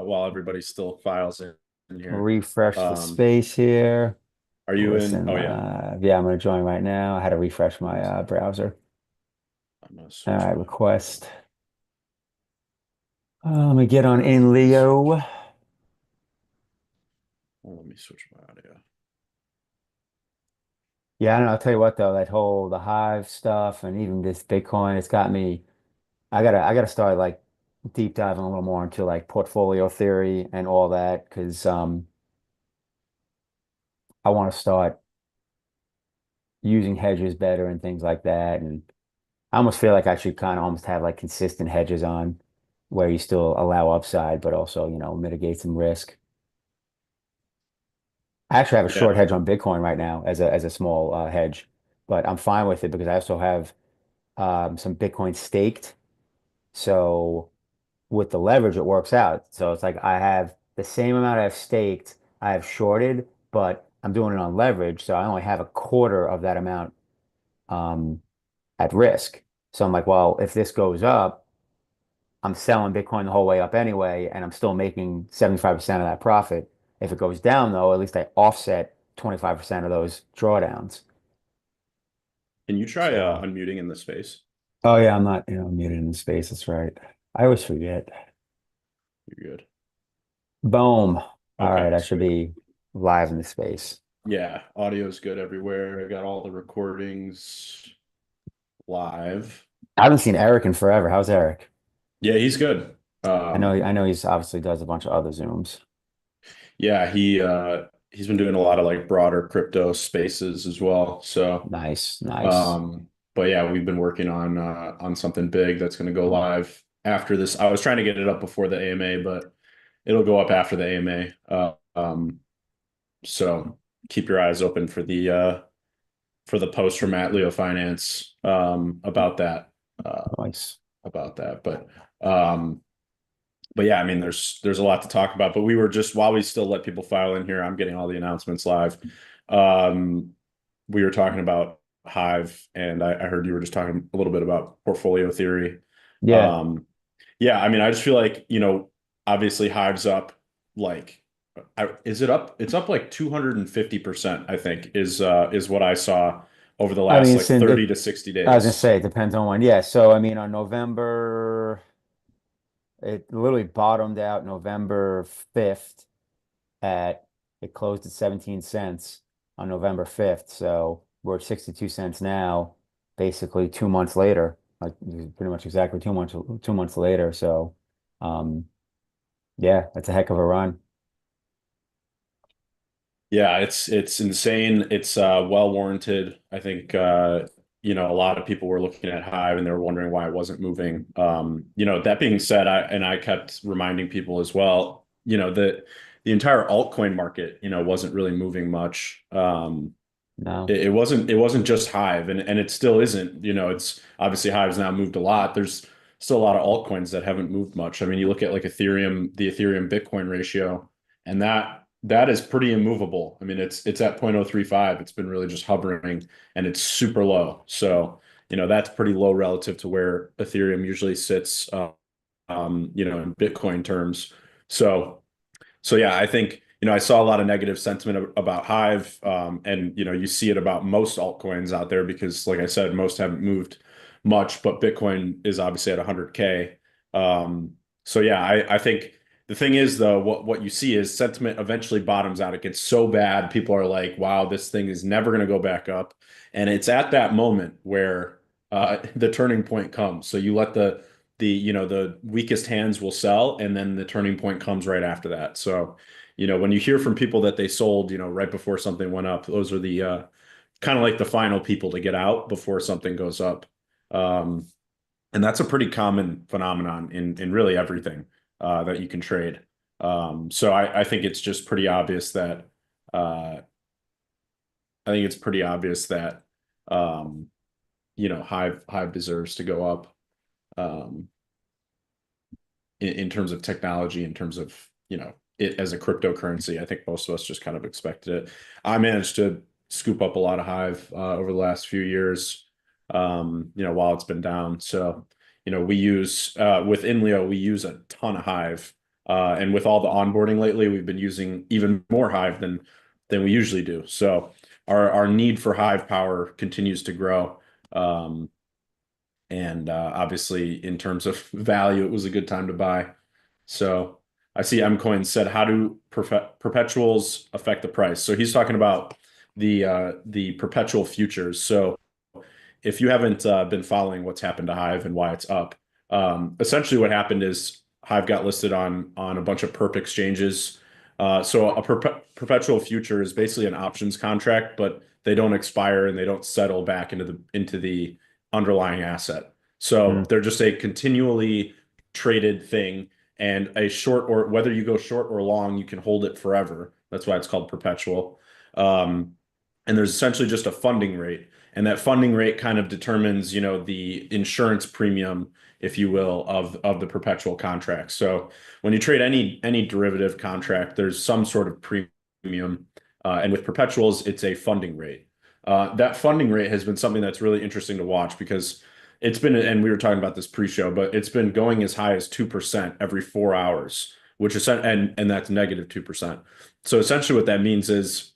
while everybody still files in here. Refresh the Um, space here. are you in? Listen, Oh yeah. yeah, I'm going to join right now. I had to refresh my Nice. browser. I'm gonna All switch right, my. request. Let me get on Let me INLEO. switch. Oh, let me switch my audio. Yeah, I don't know. I'll tell you what though, the Hive stuff and even this Bitcoin, it's got me. I gotta start like deep diving a little more into like portfolio theory and all that because I want to start using hedges better and things like that. And I almost feel like I should kind of almost have like consistent hedges on where you still allow upside, but also, mitigate some risk. I actually have a short Yeah. hedge on Bitcoin right now as a small hedge, but I'm fine with it because I also have some Bitcoin staked. So with the leverage, it works out. So it's like I have the same amount I have staked, I have shorted, but I'm doing it on leverage. So I only have a quarter of that amount um, at risk. So I'm like, well, if this goes up, I'm selling Bitcoin the whole way up anyway, and I'm still making 75% of that profit. If it goes down, though, at least I offset 25% of those drawdowns. Can you try So, unmuting in the space? oh yeah, I'm not, muted in the space. That's right. I always forget. You're good. Boom. All Okay, right, I should sweet. be live in the space. Yeah, audio's good everywhere. I got all the recordings live. I haven't seen Eric in forever. How's Eric? Yeah, he's good. I know he's obviously does a bunch of other Zooms. Yeah, he's been doing a lot of like broader crypto spaces as well. So Nice, nice. but yeah, we've been working on something big that's going to go live after this. I was trying to get it up before the AMA, but it'll go up after the AMA. So keep your eyes open for the post from at Leo Finance uh, Nice. about that. But yeah, I mean, there's a lot to talk about. But we were just while we still let people file in here, I'm getting all the announcements live. Um, we were talking about Hive, and I heard you were just talking a little bit about portfolio theory. Yeah. Um, yeah, I mean, I just feel like, obviously Hive's up like is it up? It's up like 250%, I think, is what I saw over the I last mean, like 30 to 60 I was gonna days. say it depends on when. Yeah. So I mean, on November, it literally bottomed out November 5th at it closed at 17 cents on November 5th. So we're at 62 cents now, basically 2 months later, like pretty much exactly 2 months later. So um yeah, that's a heck of a run. Yeah, it's insane. It's well warranted. I think a lot of people were looking at Hive and they were wondering why it wasn't moving. That being said, I kept reminding people as well, that the entire altcoin market, wasn't really moving much. No. It wasn't just Hive, and it still isn't. It's obviously Hive's now moved a lot. There's still a lot of altcoins that haven't moved much. I mean, you look at like Ethereum, the Ethereum Bitcoin ratio, and that is pretty immovable. I mean, it's at 0.035. It's been really just hovering, and it's super low. So, that's pretty low relative to where Ethereum usually sits, in Bitcoin terms. So. So yeah, I think, I saw a lot of negative sentiment about Hive, and you see it about most altcoins out there because, like I said, most haven't moved much, but Bitcoin is obviously at 100K. So yeah, I think the thing is though, what you see is sentiment eventually bottoms out. It gets so bad, people are like, "Wow, this thing is never going to go back up," and it's at that moment where the turning point comes. So you let the weakest hands will sell, and then the turning point comes right after that. So, when you hear from people that they sold, right before something went up, those are the kind of like the final people to get out before something goes up. Um, and that's a pretty common phenomenon in really everything that you can trade. So I think it's just pretty obvious that uh, I think it's pretty obvious that Hive deserves to go up. Um, in terms of technology, in terms of, it as a cryptocurrency. I think most of us just kind of expected it. I managed to scoop up a lot of Hive over the last few years, while it's been down. So, we use with INLEO, we use a ton of Hive. And with all the onboarding lately, we've been using even more Hive than we usually do. So our need for Hive power continues to grow. Um, and obviously, in terms of value, it was a good time to buy. So I see M Coin said, how do perpetuals affect the price? So he's talking about the perpetual futures. So if you haven't been following what's happened to Hive and why it's up, essentially what happened is Hive got listed on a bunch of perp exchanges. So a perpetual future is basically an options contract, but they don't expire and they don't settle back into the underlying asset. So Mm. they're just a continually traded thing, and a short, or whether you go short or long, you can hold it forever. That's why it's called perpetual. Um, and there's essentially just a funding rate, and that funding rate kind of determines, the insurance premium, if you will, of the perpetual contract. So when you trade any derivative contract, there's some sort of premium, and with perpetuals, it's a funding rate. That funding rate has been something that's really interesting to watch because it's been, and we were talking about this pre-show, but it's been going as high as 2% every 4 hours, which is, and that's negative 2%. So essentially what that means is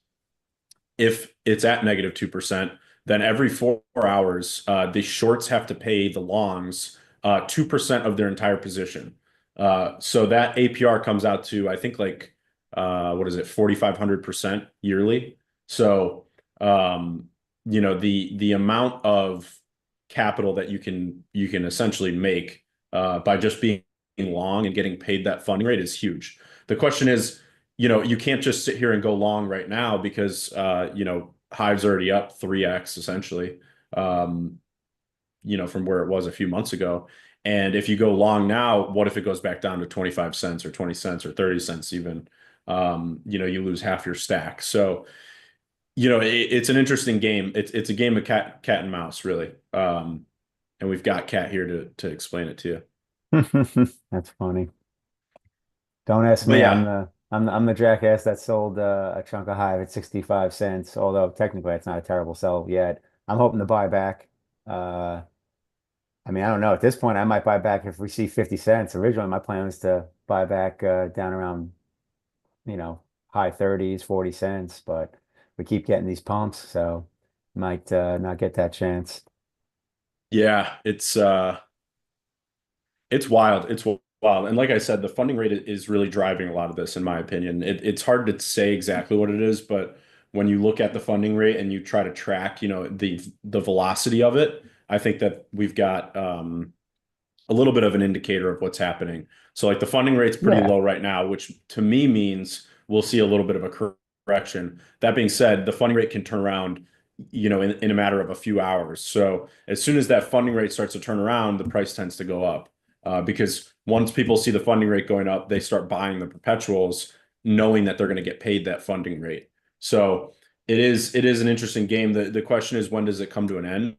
if it's at negative 2%, then every 4 hours, the shorts have to pay the longs 2% of their entire position. So that APR comes out to, I think, like, what is it, 4,500% yearly. So, the amount of capital that you can essentially make by just being long and getting paid that funding rate is huge. The question is, you can't just sit here and go long right now because, Hive's already up 3x essentially, um, from where it was a few months ago. And if you go long now, what if it goes back down to 25 cents or 20 cents or 30 cents even? You lose half your stack. So, it's an interesting game. It's a game of cat and mouse, really. And we've got Cat here to explain it to you. That's funny. Don't ask But me. yeah, I'm the jackass that sold a chunk of Hive at 65 cents, although technically it's not a terrible sell yet. I'm hoping to buy back. Uh, I mean, I don't know. At this point, I might buy back if we see 50 cents. Originally, my plan was to buy back down around, high 30s, 40 cents, but we keep getting these pumps, so might not get that chance. yeah, it's wild. It's wild. And like I said, the funding rate is really driving a lot of this, in my opinion. It's hard to say exactly what it is, but when you look at the funding rate and you try to track, the velocity of it, I think that we've got a little bit of an indicator of what's happening. So like the funding rate's pretty Yeah. low right now, which to me means we'll see a little bit of a correction. That being said, the funding rate can turn around, in a matter of a few hours. So as soon as that funding rate starts to turn around, the price tends to go up. Because once people see the funding rate going up, they start buying the perpetuals, knowing that they're going to get paid that funding rate. So it is an interesting game. The question is, when does it come to an end?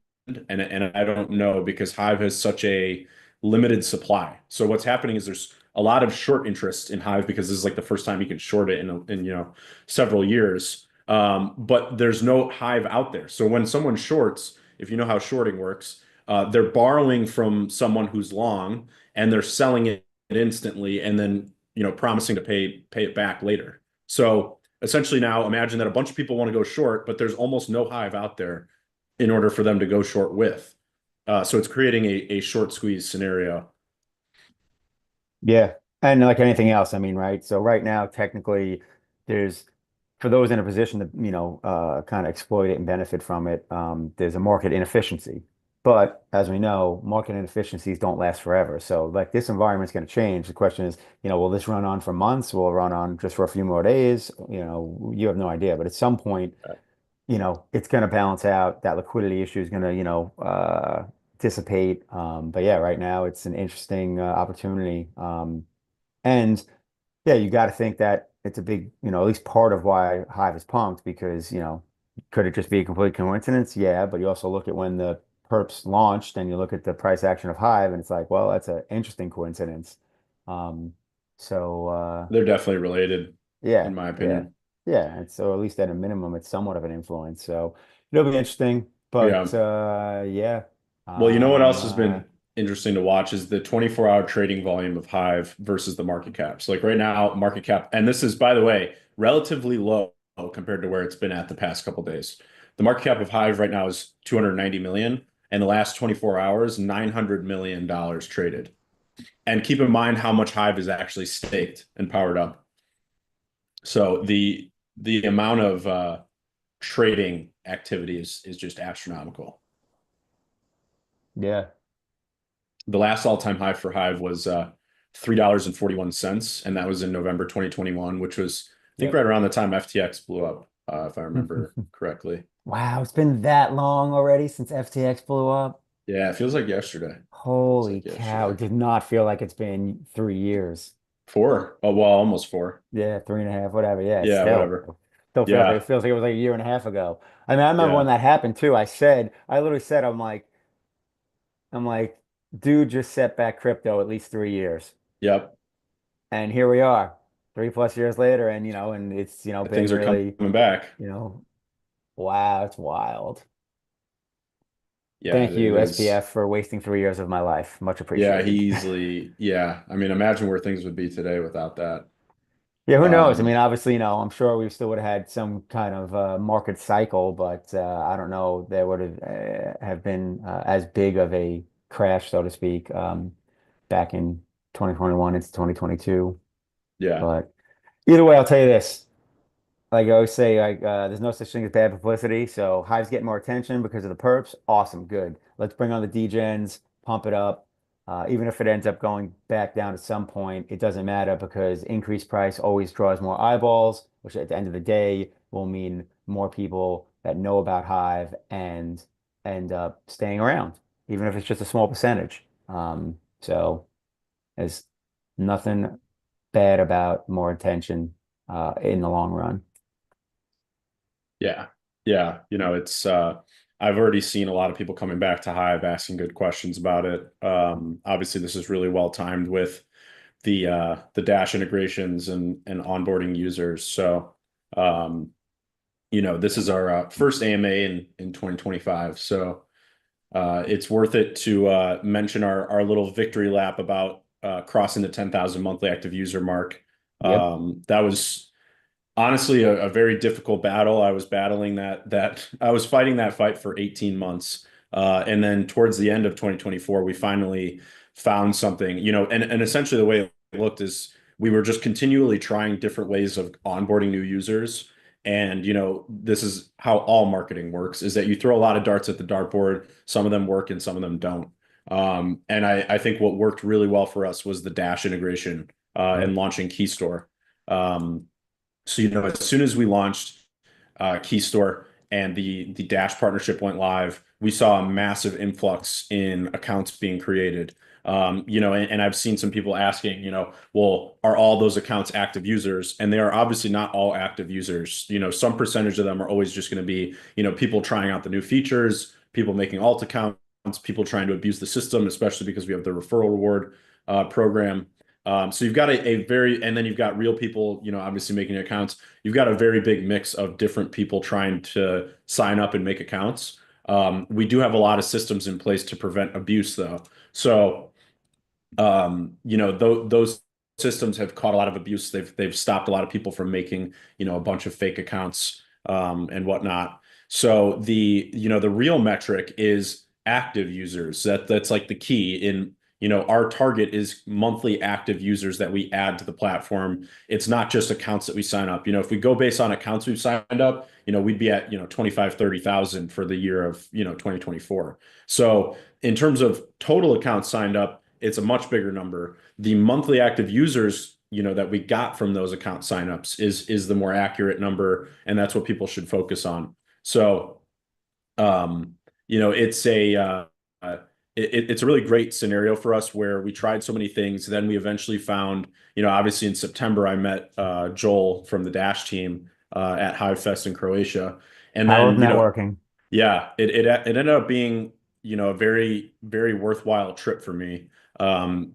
And I don't know, because Hive has such a limited supply. So what's happening is there's a lot of short interest in Hive because this is like the first time you can short it in several years. But there's no Hive out there. So when someone shorts, if you know how shorting works, they're borrowing from someone who's long and they're selling it instantly and then promising to pay it back later. So essentially now imagine that a bunch of people want to go short, but there's almost no Hive out there in order for them to go short with. So it's creating a short squeeze scenario. Yeah. And like anything else, I mean, right? So right now, technically, there's for those in a position to, kind of exploit it and benefit from it, there's a market inefficiency. But as we know, market inefficiencies don't last forever. So like this environment's going to change. The question is, will this run on for months? Will it run on just for a few more days? You have no idea. But at some point, it's going to balance out. That liquidity issue is going to, dissipate. But yeah, right now it's an interesting opportunity. And yeah, you got to think that it's a big, at least part of why Hive is pumped because, could it just be a complete coincidence? Yeah, but you also look at when the perps launched and you look at the price action of Hive and it's like, well, that's an interesting coincidence. Um, so They're definitely related, yeah, in my yeah, opinion. yeah. And so at least at a minimum, it's somewhat of an influence. So it'll be interesting. Yeah. But yeah, Well, you know what um, else has uh, been interesting to watch is the 24-hour trading volume of Hive versus the market cap. So like right now, market cap, and this is, by the way, relatively low compared to where it's been at the past couple days. The market cap of Hive right now is 290 million, and the last 24 hours, $900 million traded. And keep in mind how much Hive is actually staked and powered up. So the amount of trading activity is just astronomical. Yeah. The last all-time high for Hive was $3.41, and that was in November 2021, which was I think Yep. right around the time FTX blew up, if I remember correctly. Wow, it's been that long already since FTX blew up. Yeah, it feels like yesterday. Feels Holy like cow. yesterday. It did not feel like it's been 3 years. 4. Oh, well, almost 4. Yeah, three and a half, whatever. Yeah, Yeah, whatever. still Yeah, feels like it was like a year and a half ago. I mean, I remember when yeah, that happened too. I literally said, I'm like, dude just set back crypto at least 3 years. yep. And here we are, 3+ years later, and and it's been Things are coming really, back. you know, wow, it's wild. Yeah, Thank it you, is. SPF, for wasting 3 years of my life. Much Yeah, he appreciated. easily. Yeah, I mean, imagine where things would be today without that. Yeah, who knows? I mean, Um, obviously, I'm sure we still would have had some kind of market cycle, but I don't know there would have been as big of a crash, so to speak, back in 2021 into 2022. yeah, But either way, I'll tell you this. Like I always say, there's no such thing as bad publicity. So Hive's getting more attention because of the perps. Awesome, good. Let's bring on the degens, pump it up. Even if it ends up going back down at some point, it doesn't matter because increased price always draws more eyeballs, which at the end of the day will mean more people that know about Hive and end up staying around, even if it's just a small percentage. So there's nothing bad about more attention in the long run. yeah, yeah. It's I've already seen a lot of people coming back to Hive asking good questions about it. Obviously, this is really well timed with the Dash integrations and onboarding users. So, um, this is our first AMA in 2025. So, it's worth it to mention our little victory lap about crossing the 10,000 monthly active user mark. Yep. That was honestly a very difficult battle. I was battling that I was fighting that fight for 18 months. And then towards the end of 2024, we finally found something, and essentially the way it looked is we were just continually trying different ways of onboarding new users. And, this is how all marketing works, is that you throw a lot of darts at the dartboard. Some of them work and some of them don't. And I think what worked really well for us was the Dash integration and Yep. launching Keystore. Um, so, as soon as we launched Key Store and the Dash partnership went live, we saw a massive influx in accounts being created. And I've seen some people asking, well, are all those accounts active users? And they are obviously not all active users. Some percentage of them are always just going to be, people trying out the new features, people making alt accounts, people trying to abuse the system, especially because we have the referral reward program. So you've got and then you've got real people, obviously making accounts. You've got a very big mix of different people trying to sign up and make accounts. We do have a lot of systems in place to prevent abuse, though. So, those systems have caught a lot of abuse. They've stopped a lot of people from making, a bunch of fake accounts, and whatnot. So the real metric is active users. That's like the key in, our target is monthly active users that we add to the platform. It's not just accounts that we sign up. If we go based on accounts we've signed up, we'd be at, 25, 30,000 for the year of, 2024. So in terms of total accounts signed up, it's a much bigger number. The monthly active users, that we got from those account signups is the more accurate number, and that's what people should focus on. So, it's uh, it's a really great scenario for us where we tried so many things. Then we eventually found, obviously in September, I met Joel from the Dash team at Hive Fest in Croatia, and Power of then networking. yeah, it ended up being, a very, very worthwhile trip for me.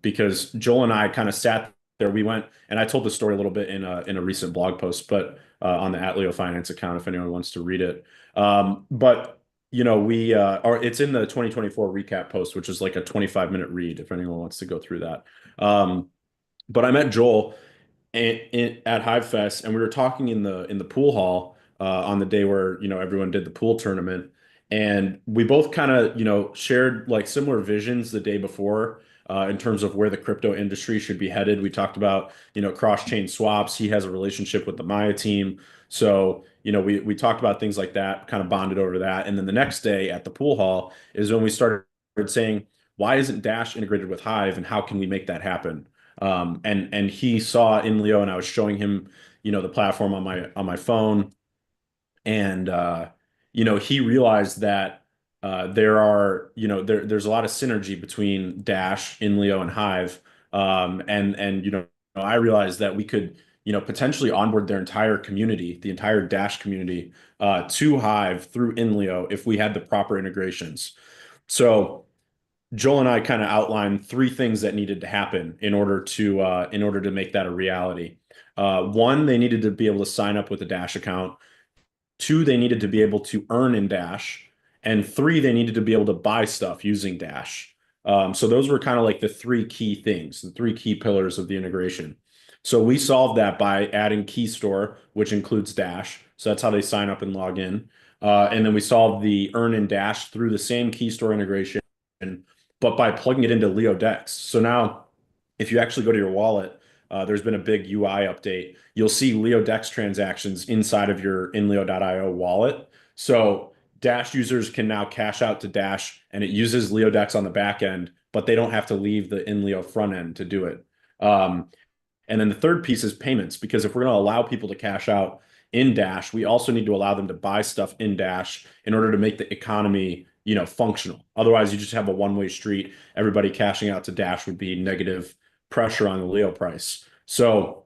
Because Joel and I kind of sat there. We went, and I told the story a little bit in a recent blog post, but on the @LeoFinance account, if anyone wants to read it. But we or it's in the 2024 recap post, which is like a 25-minute read if anyone wants to go through that. But I met Joel at Hive Fest, and we were talking in the pool hall on the day where everyone did the pool tournament, and we both kind of shared like similar visions the day before in terms of where the crypto industry should be headed. We talked about cross-chain swaps. He has a relationship with the Maya team, so we talked about things like that, kind of bonded over that, and then the next day at the pool hall is when we started saying, why isn't Dash integrated with Hive, and how can we make that happen? And he saw INLEO, and I was showing him, the platform on my phone, and he realized that there's a lot of synergy between Dash, INLEO, and Hive, and I realized that we could potentially onboard their entire community, the entire Dash community, to Hive through INLEO if we had the proper integrations. So Joel and I kind of outlined three things that needed to happen in order to make that a reality. One, they needed to be able to sign up with a Dash account. Two, they needed to be able to earn in Dash. And three, they needed to be able to buy stuff using Dash. So those were kind of like the three key things, the three key pillars of the integration. So we solved that by adding Key Store, which includes Dash. So that's how they sign up and log in. And then we solved the earn in Dash through the same Key Store integration, but by plugging it into LeoDex. So now, if you actually go to your wallet, there's been a big UI update. You'll see LeoDex transactions inside of your InLeo.io wallet. So Dash users can now cash out to Dash, and it uses LeoDex on the back end, but they don't have to leave the InLeo front end to do it. And then the third piece is payments, because if we're going to allow people to cash out in Dash, we also need to allow them to buy stuff in Dash in order to make the economy, functional. Otherwise, you just have a one-way street. Everybody cashing out to Dash would be negative pressure on the Leo price. So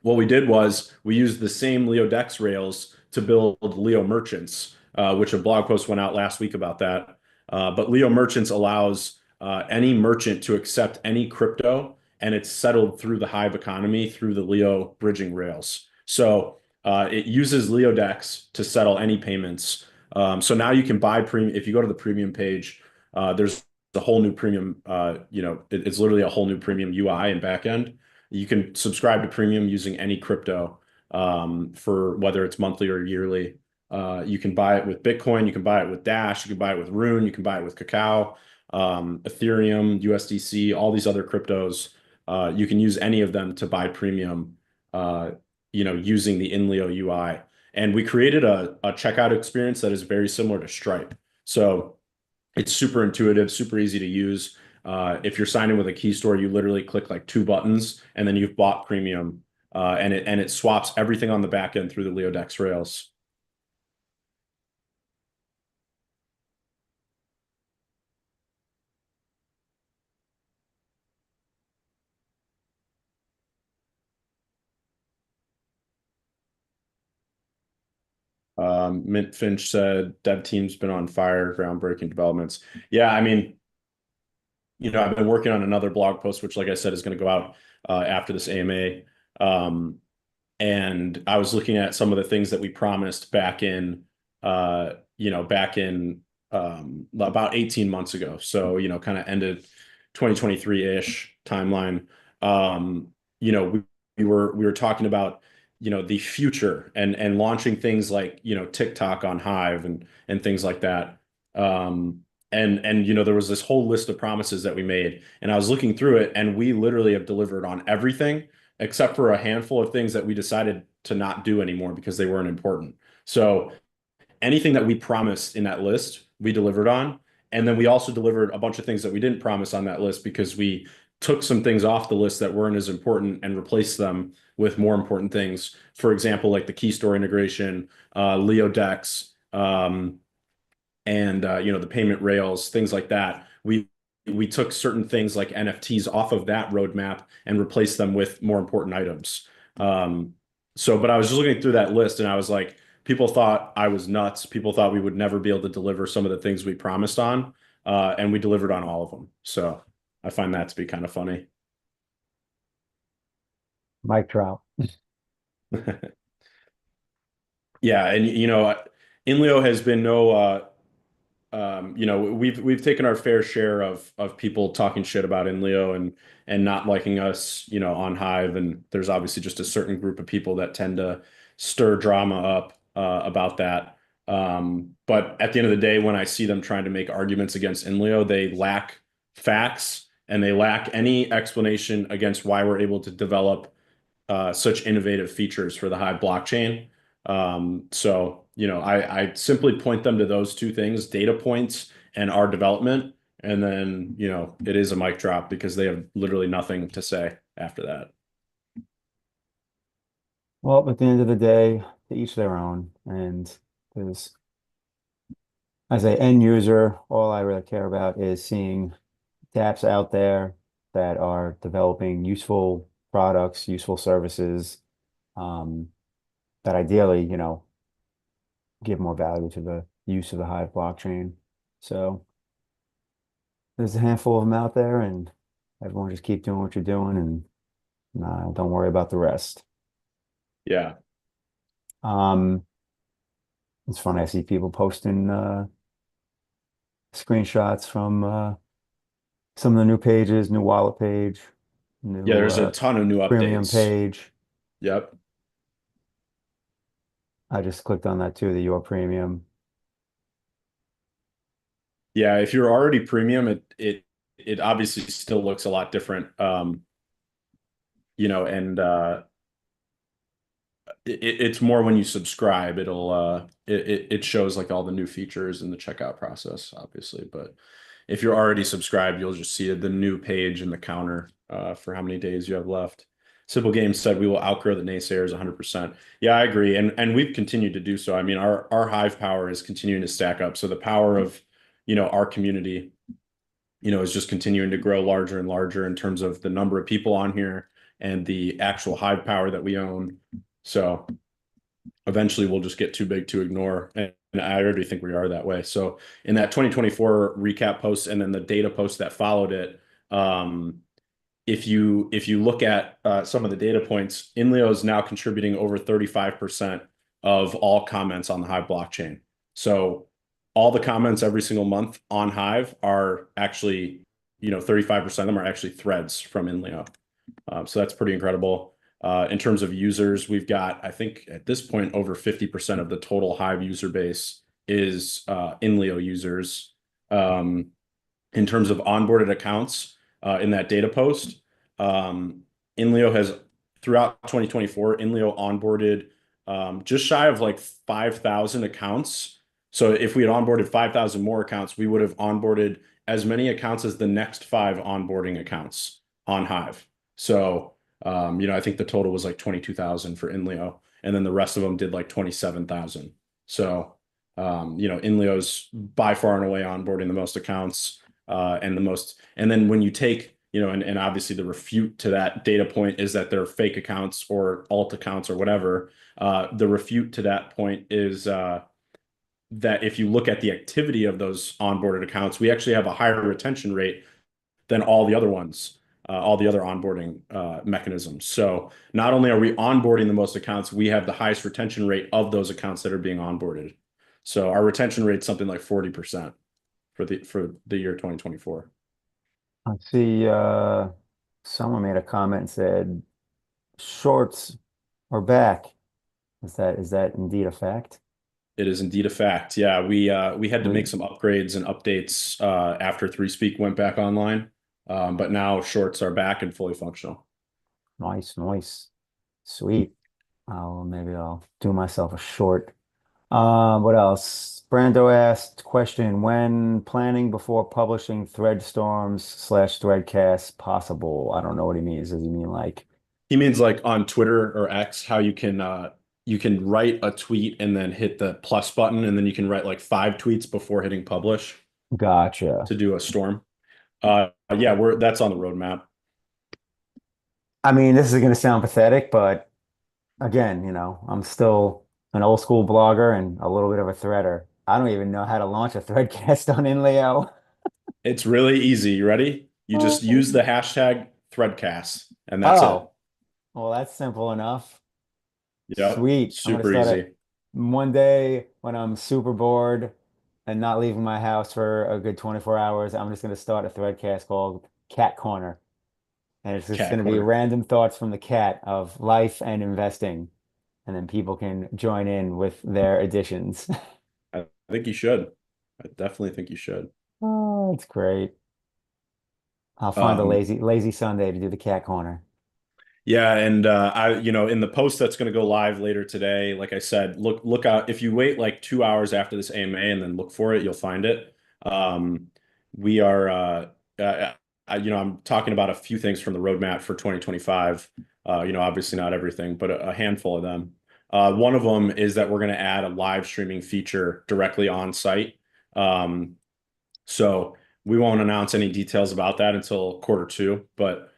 what we did was we used the same Leo Dex rails to build Leo Merchants, which a blog post went out last week about that. But Leo Merchants allows any merchant to accept any crypto, and it's settled through the Hive economy through the Leo bridging rails. So it uses Leo Dex to settle any payments. So now you can buy premium. If you go to the premium page, there's a whole new premium. It's literally a whole new premium UI and backend. You can subscribe to premium using any crypto for whether it's monthly or yearly. You can buy it with Bitcoin, you can buy it with Dash, you can buy it with Rune, you can buy it with Cacao, Ethereum, USDC, all these other cryptos. You can use any of them to buy premium, using the InLeo UI. And we created a checkout experience that is very similar to Stripe. So it's super intuitive, super easy to use. If you're signing with a key store, you literally click like two buttons and then you've bought premium, and it swaps everything on the back end through the LeoDex rails. Mint Finch said dev team's been on fire, groundbreaking developments. Yeah, I mean, I've been working on another blog post, which, like I said, is going to go out after this AMA. And I was looking at some of the things that we promised back in about 18 months ago. So, kind of ended 2023-ish timeline. We were talking about, the future and launching things like, TikTok on Hive and things like that. And there was this whole list of promises that we made, and I was looking through it, and we literally have delivered on everything except for a handful of things that we decided to not do anymore because they weren't important. So anything that we promised in that list, we delivered on. And then we also delivered a bunch of things that we didn't promise on that list because we took some things off the list that weren't as important and replaced them with more important things. For example, like the key store integration, LeoDex, and the payment rails, things like that. We took certain things like NFTs off of that roadmap and replaced them with more important items. But I was just looking through that list, and I was like, people thought I was nuts. People thought we would never be able to deliver some of the things we promised on, and we delivered on all of them. So I find that to be kind of funny. Mike Trout. Yeah, and INLEO has been no we've taken our fair share of people talking shit about INLEO and not liking us, on Hive. And there's obviously just a certain group of people that tend to stir drama up about that. But at the end of the day, when I see them trying to make arguments against INLEO, they lack facts and they lack any explanation against why we're able to develop such innovative features for the Hive blockchain. I simply point them to those two things, data points and our development. And then, it is a mic drop because they have literally nothing to say after that. Well, at the end of the day, to each their own. And there's, as an end user, all I really care about is seeing dApps out there that are developing useful products, useful services, um, that ideally, give more value to the use of the Hive blockchain. So there's a handful of them out there, and everyone just keep doing what you're doing and don't worry about the rest. Yeah. Um, it's funny, I see people posting screenshots from some of the new pages, new wallet page, Yeah, new there's a ton of new premium updates. page. Yep. I just clicked on that too, the Your Premium. Yeah, if you're already premium, it obviously still looks a lot different. And it's more when you subscribe, it shows like all the new features in the checkout process, obviously. But if you're already subscribed, you'll just see the new page and the counter for how many days you have left. Simple Games said we will outgrow the naysayers 100%. Yeah, I agree, and we've continued to do so. I mean, our Hive power is continuing to stack up. So the power of our community, is just continuing to grow larger and larger in terms of the number of people on here and the actual Hive power that we own. So eventually we'll just get too big to ignore. And I already think we are that way. So in that 2024 recap post and then the data post that followed it, if you look at some of the data points, INLEO is now contributing over 35% of all comments on the Hive blockchain. So all the comments every single month on Hive are actually, 35% of them are actually threads from INLEO. So that's pretty incredible. In terms of users, we've got, I think at this point, over 50% of the total Hive user base is INLEO users. In terms of onboarded accounts in that data post, INLEO has, throughout 2024, INLEO onboarded just shy of like 5,000 accounts. So if we had onboarded 5,000 more accounts, we would have onboarded as many accounts as the next 5 onboarding accounts on Hive. So, I think the total was like 22,000 for INLEO, and then the rest of them did like 27,000. So, INLEO's by far and away onboarding the most accounts and the most. And then when you take, and obviously the refute to that data point is that they're fake accounts or alt accounts or whatever. The refute to that point is that if you look at the activity of those onboarded accounts, we actually have a higher retention rate than all the other ones, all the other onboarding mechanisms. So not only are we onboarding the most accounts, we have the highest retention rate of those accounts that are being onboarded. So our retention rate is something like 40% for the year 2024. I see someone made a comment and said shorts are back. Is that indeed a fact? It is indeed a fact. Yeah, we had to make Sweet. some upgrades and updates after 3Speak went back online, but now shorts are back and fully functional. Nice, nice. Sweet. Maybe I'll do myself a short. What else? Brando asked question, when planning before publishing thread storms slash threadcasts possible? I don't know what he means. Does he mean like He means like on Twitter or X, how you can write a tweet and then hit the plus button, and then you can write like 5 tweets before hitting publish gotcha? to do a storm. Yeah, we're that's on the roadmap. I mean, this is going to sound pathetic, but again, I'm still an old school blogger and a little bit of a threader. I don't even know how to launch a threadcast on InLeo. It's really easy. You ready? You just use the hashtag threadcast, and that's it. Oh, well, that's simple enough. Yep, Sweet. I'm gonna super start it easy. one day when I'm super bored and not leaving my house for a good 24 hours, I'm just going to start a threadcast called Cat Corner. And it's just Cat going to be corner. random thoughts from the cat of life and investing. And then people can join in with their additions. I think you should. I definitely think you should. Oh, it's great. I'll find a Um, lazy Sunday to do the cat corner. Yeah, and in the post that's going to go live later today, like I said, look out. If you wait like 2 hours after this AMA and then look for it, you'll find it. Um, we are, I'm talking about a few things from the roadmap for 2025. Obviously not everything, but a handful of them. One of them is that we're going to add a live streaming feature directly on site. Um, so we won't announce any details about that until quarter 2, but.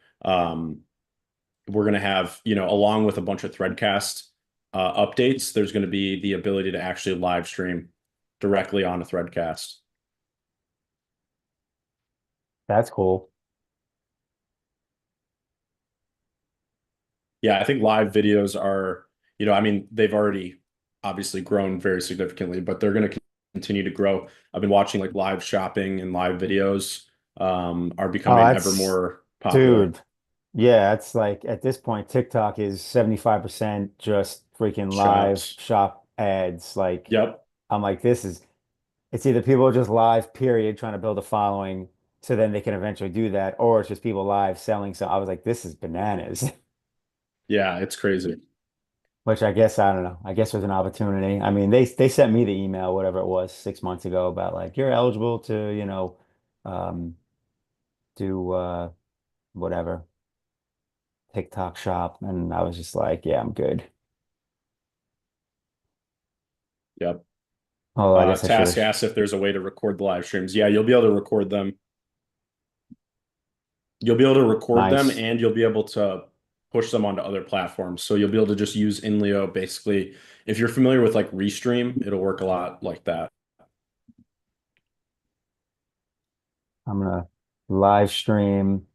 We're going to have, along with a bunch of Threadcast updates, there's going to be the ability to actually live stream directly on a Threadcast. That's cool. Yeah, I think live videos are, I mean, they've already obviously grown very significantly, but they're going to continue to grow. I've been watching like live shopping and live videos are Oh, becoming ever that's, more popular. dude. Yeah, it's like at this point, TikTok is 75% just freaking live Shops. shop ads. Like, Yep. I'm like, it's either people just live, period, trying to build a following so then they can eventually do that, or it's just people live selling. So I was like, this is bananas. Yeah, it's crazy. Which I guess I don't know. I guess there's an opportunity. I mean, they sent me the email, whatever it was, 6 months ago, about like you're eligible to, um, do whatever TikTok shop, and I was just like, yeah, I'm good. Yep. Although I guess I should Task have. asks if there's a way to record the live streams. Yeah, you'll be able to record them. You'll be able to record them Nice. and you'll be able to push them onto other platforms. So you'll be able to just use INLEO basically. If you're familiar with like Restream, it'll work a lot like that. I'm gonna live stream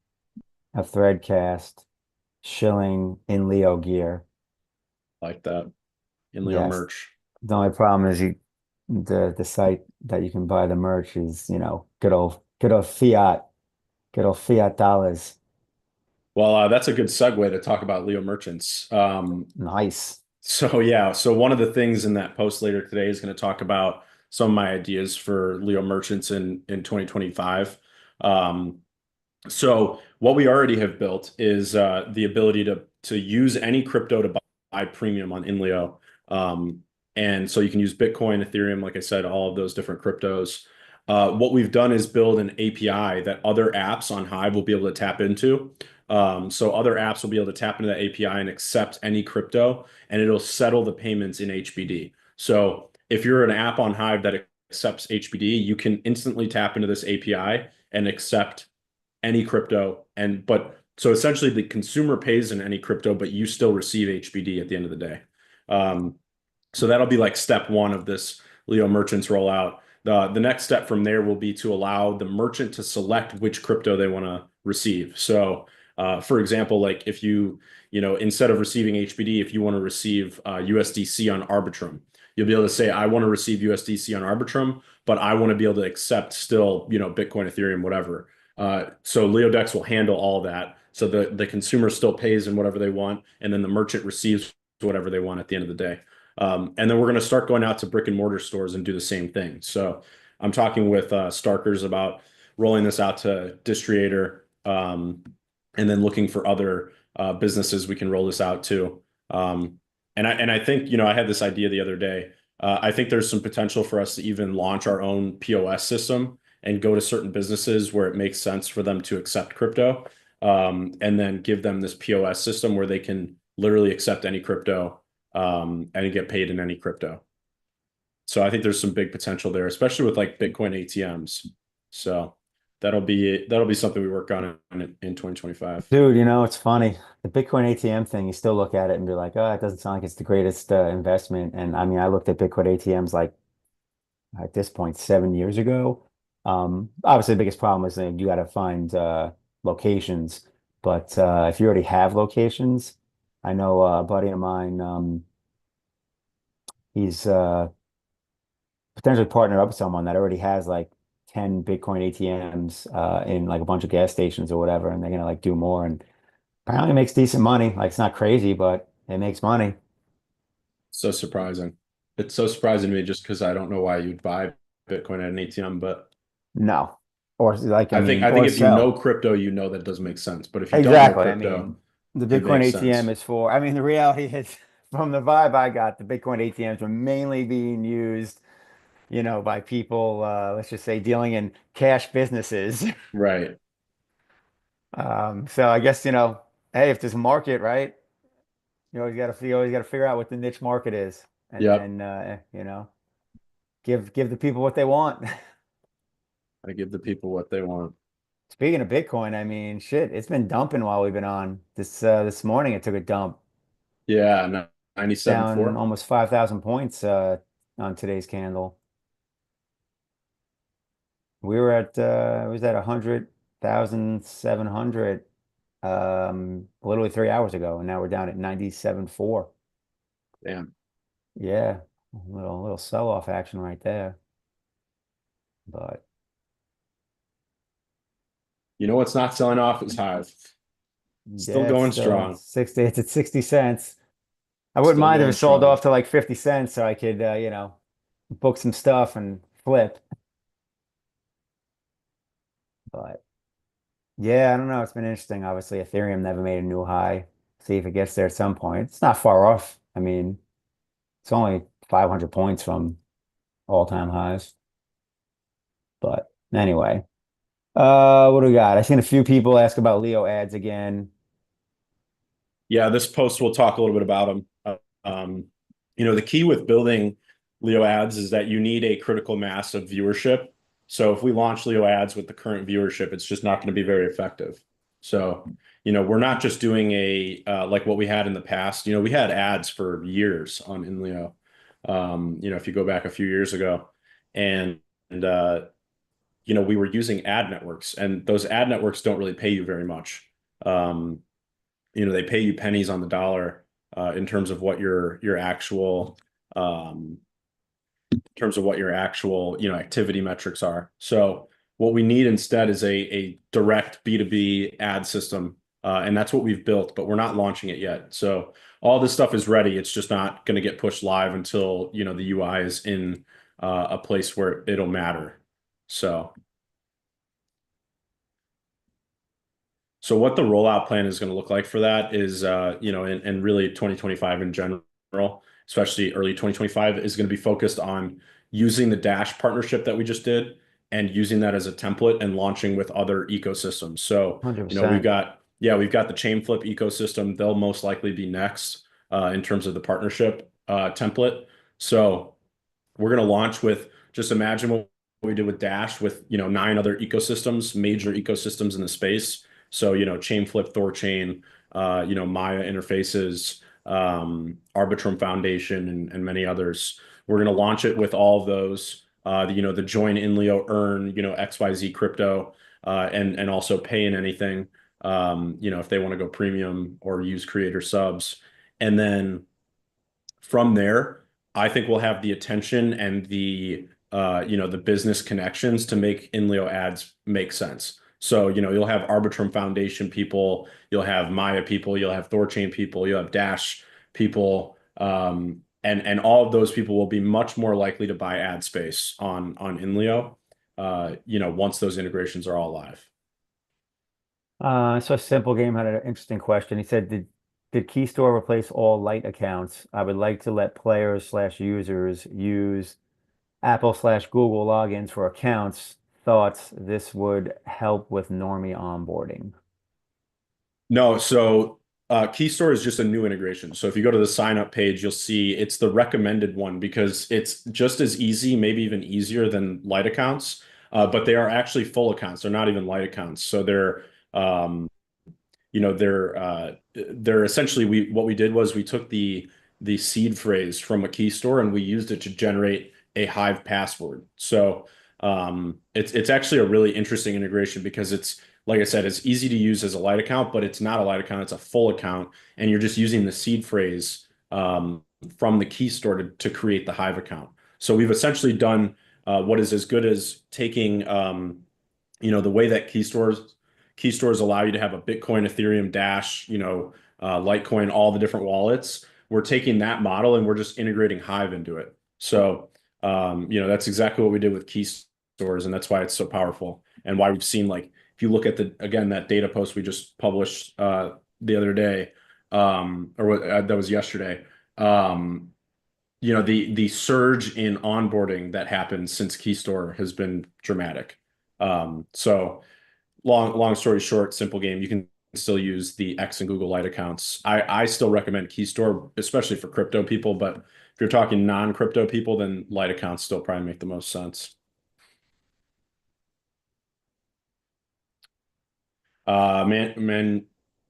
a threadcast shilling in Leo gear. Like that. INLEO Yes. merch. The only problem is the site that you can buy the merch is, good old fiat dollars. Well, that's a good segue to talk about Leo merchants. Nice. So yeah, so one of the things in that post later today is going to talk about some of my ideas for Leo merchants in 2025. Um, So what we already have built is the ability to use any crypto to buy premium on INLEO. And so you can use Bitcoin, Ethereum, like I said, all of those different cryptos. What we've done is build an API that other apps on Hive will be able to tap into. So other apps will be able to tap into that API and accept any crypto, and it'll settle the payments in HBD. So if you're an app on Hive that accepts HBD, you can instantly tap into this API and accept any crypto. But so essentially the consumer pays in any crypto, but you still receive HBD at the end of the day. Um, so that'll be like step one of this Leo merchants rollout. The next step from there will be to allow the merchant to select which crypto they want to receive. So, for example, like if instead of receiving HBD, if you want to receive USDC on Arbitrum, you'll be able to say, I want to receive USDC on Arbitrum, but I want to be able to accept still, Bitcoin, Ethereum, whatever. So LeoDex will handle all that. So the consumer still pays in whatever they want, and then the merchant receives whatever they want at the end of the day. And then we're going to start going out to brick and mortar stores and do the same thing. So I'm talking with Starkers about rolling this out to Distriator, and then looking for other businesses we can roll this out to. And I think, I had this idea the other day. I think there's some potential for us to even launch our own POS system and go to certain businesses where it makes sense for them to accept crypto, and then give them this POS system where they can literally accept any crypto, and get paid in any crypto. So I think there's some big potential there, especially with like Bitcoin ATMs. So that'll be something we work on in 2025. Dude, it's funny. The Bitcoin ATM thing, you still look at it and be like, oh, it doesn't sound like it's the greatest investment. And I mean, I looked at Bitcoin ATMs like at this point 7 years ago. Obviously, the biggest problem is that you got to find locations. But if you already have locations, I know a buddy of mine, he's potentially partner up with someone that already has like 10 Bitcoin ATMs in like a bunch of gas stations or whatever, and they're gonna like do more. And apparently it makes decent money. Like it's not crazy, but it makes money. So surprising. It's so surprising to me just because I don't know why you'd buy Bitcoin at an ATM, but No. Or like, I I think mean, I think or if you know sell. crypto, you know that doesn't make sense. But if you don't know Exactly. I crypto, mean, the it Bitcoin makes ATM sense. is for, I mean, the reality is from the vibe I got, the Bitcoin ATMs were mainly being used, by people, let's just say dealing in cash businesses. Right. So I guess, hey, if there's a market, right? You always got to figure out what the niche market is, and Yep. then give the people what they want. I give the people what they want. Speaking of Bitcoin, I mean, shit, it's been dumping while we've been on. This morning it took a dump Yeah, down 97.4. almost 5,000 points on today's candle. We were at it was at 100,700 literally 3 hours ago, and now we're down at 97.4. Damn. Yeah, a little sell-off action right there. But You know what's not selling off is Hive. Still yeah, it's going still strong. 60, it's at 60 cents. I wouldn't Still mind if it going sold strong. off to like 50 cents so I could book some stuff and flip. But yeah, I don't know. It's been interesting. Obviously, Ethereum never made a new high. See if it gets there at some point. It's not far off. I mean, it's only 500 points from all-time highs. But anyway, what do we got? I've seen a few people ask about Leo ads again. Yeah, this post will talk a little bit about them. Um, the key with building Leo ads is that you need a critical mass of viewership. So if we launch Leo ads with the current viewership, it's just not going to be very effective. So, we're not just doing a like what we had in the past. We had ads for years on INLEO. If you go back a few years ago, and we were using ad networks, and those ad networks don't really pay you very much. Um, they pay you pennies on the dollar in terms of what your actual um, in terms of what your actual activity metrics are. So what we need instead is a direct B2B ad system, and that's what we've built, but we're not launching it yet. So all this stuff is ready. It's just not going to get pushed live until the UI is in a place where it'll matter. So. So what the rollout plan is going to look like for that is, and really 2025 in general, especially early 2025, is going to be focused on using the Dash partnership that we just did and using that as a template and launching with other ecosystems. So, we've 100%. got, yeah, we've got the chain flip ecosystem. They'll most likely be next in terms of the partnership template. So we're going to launch with just imagine what we did with Dash with, nine other ecosystems, major ecosystems in the space. So, Chainflip, Thorchain, Maya interfaces, Arbitrum Foundation, and many others. We're going to launch it with all of those. The join INLEO, earn, XYZ crypto, and also pay in anything. If they want to go premium or use creator subs, and then from there, I think we'll have the attention and the business connections to make INLEO ads make sense. So, you'll have Arbitrum Foundation people, you'll have Maya people, you'll have Thorchain people, you'll have Dash people, and all of those people will be much more likely to buy ad space on INLEO, once those integrations are all live. So Simple Game had an interesting question. He said, did Keystore replace all light accounts? I would like to let players/users use Apple/Google logins for accounts. Thoughts this would help with normie onboarding. No, so Keystore is just a new integration. So if you go to the sign up page, you'll see it's the recommended one because it's just as easy, maybe even easier than light accounts. But they are actually full accounts. They're not even light accounts. So um, they're essentially what we did was we took the seed phrase from a key store and we used it to generate a Hive password. So it's actually a really interesting integration because it's like I said, it's easy to use as a light account, but it's not a light account, it's a full account, and you're just using the seed phrase from the key store to create the Hive account. So we've essentially done what is as good as taking the way that key stores allow you to have a Bitcoin, Ethereum, Dash, Litecoin, all the different wallets. We're taking that model and we're just integrating Hive into it. So that's exactly what we did with key stores, and that's why it's so powerful and why we've seen, like, if you look at that data post we just published the other day, that was yesterday. The surge in onboarding that happened since Keystore has been dramatic. So long story short, simple game. You can still use the X and Google Lite accounts. I still recommend Keystore, especially for crypto people, but if you're talking non-crypto people, then Lite accounts still probably make the most sense.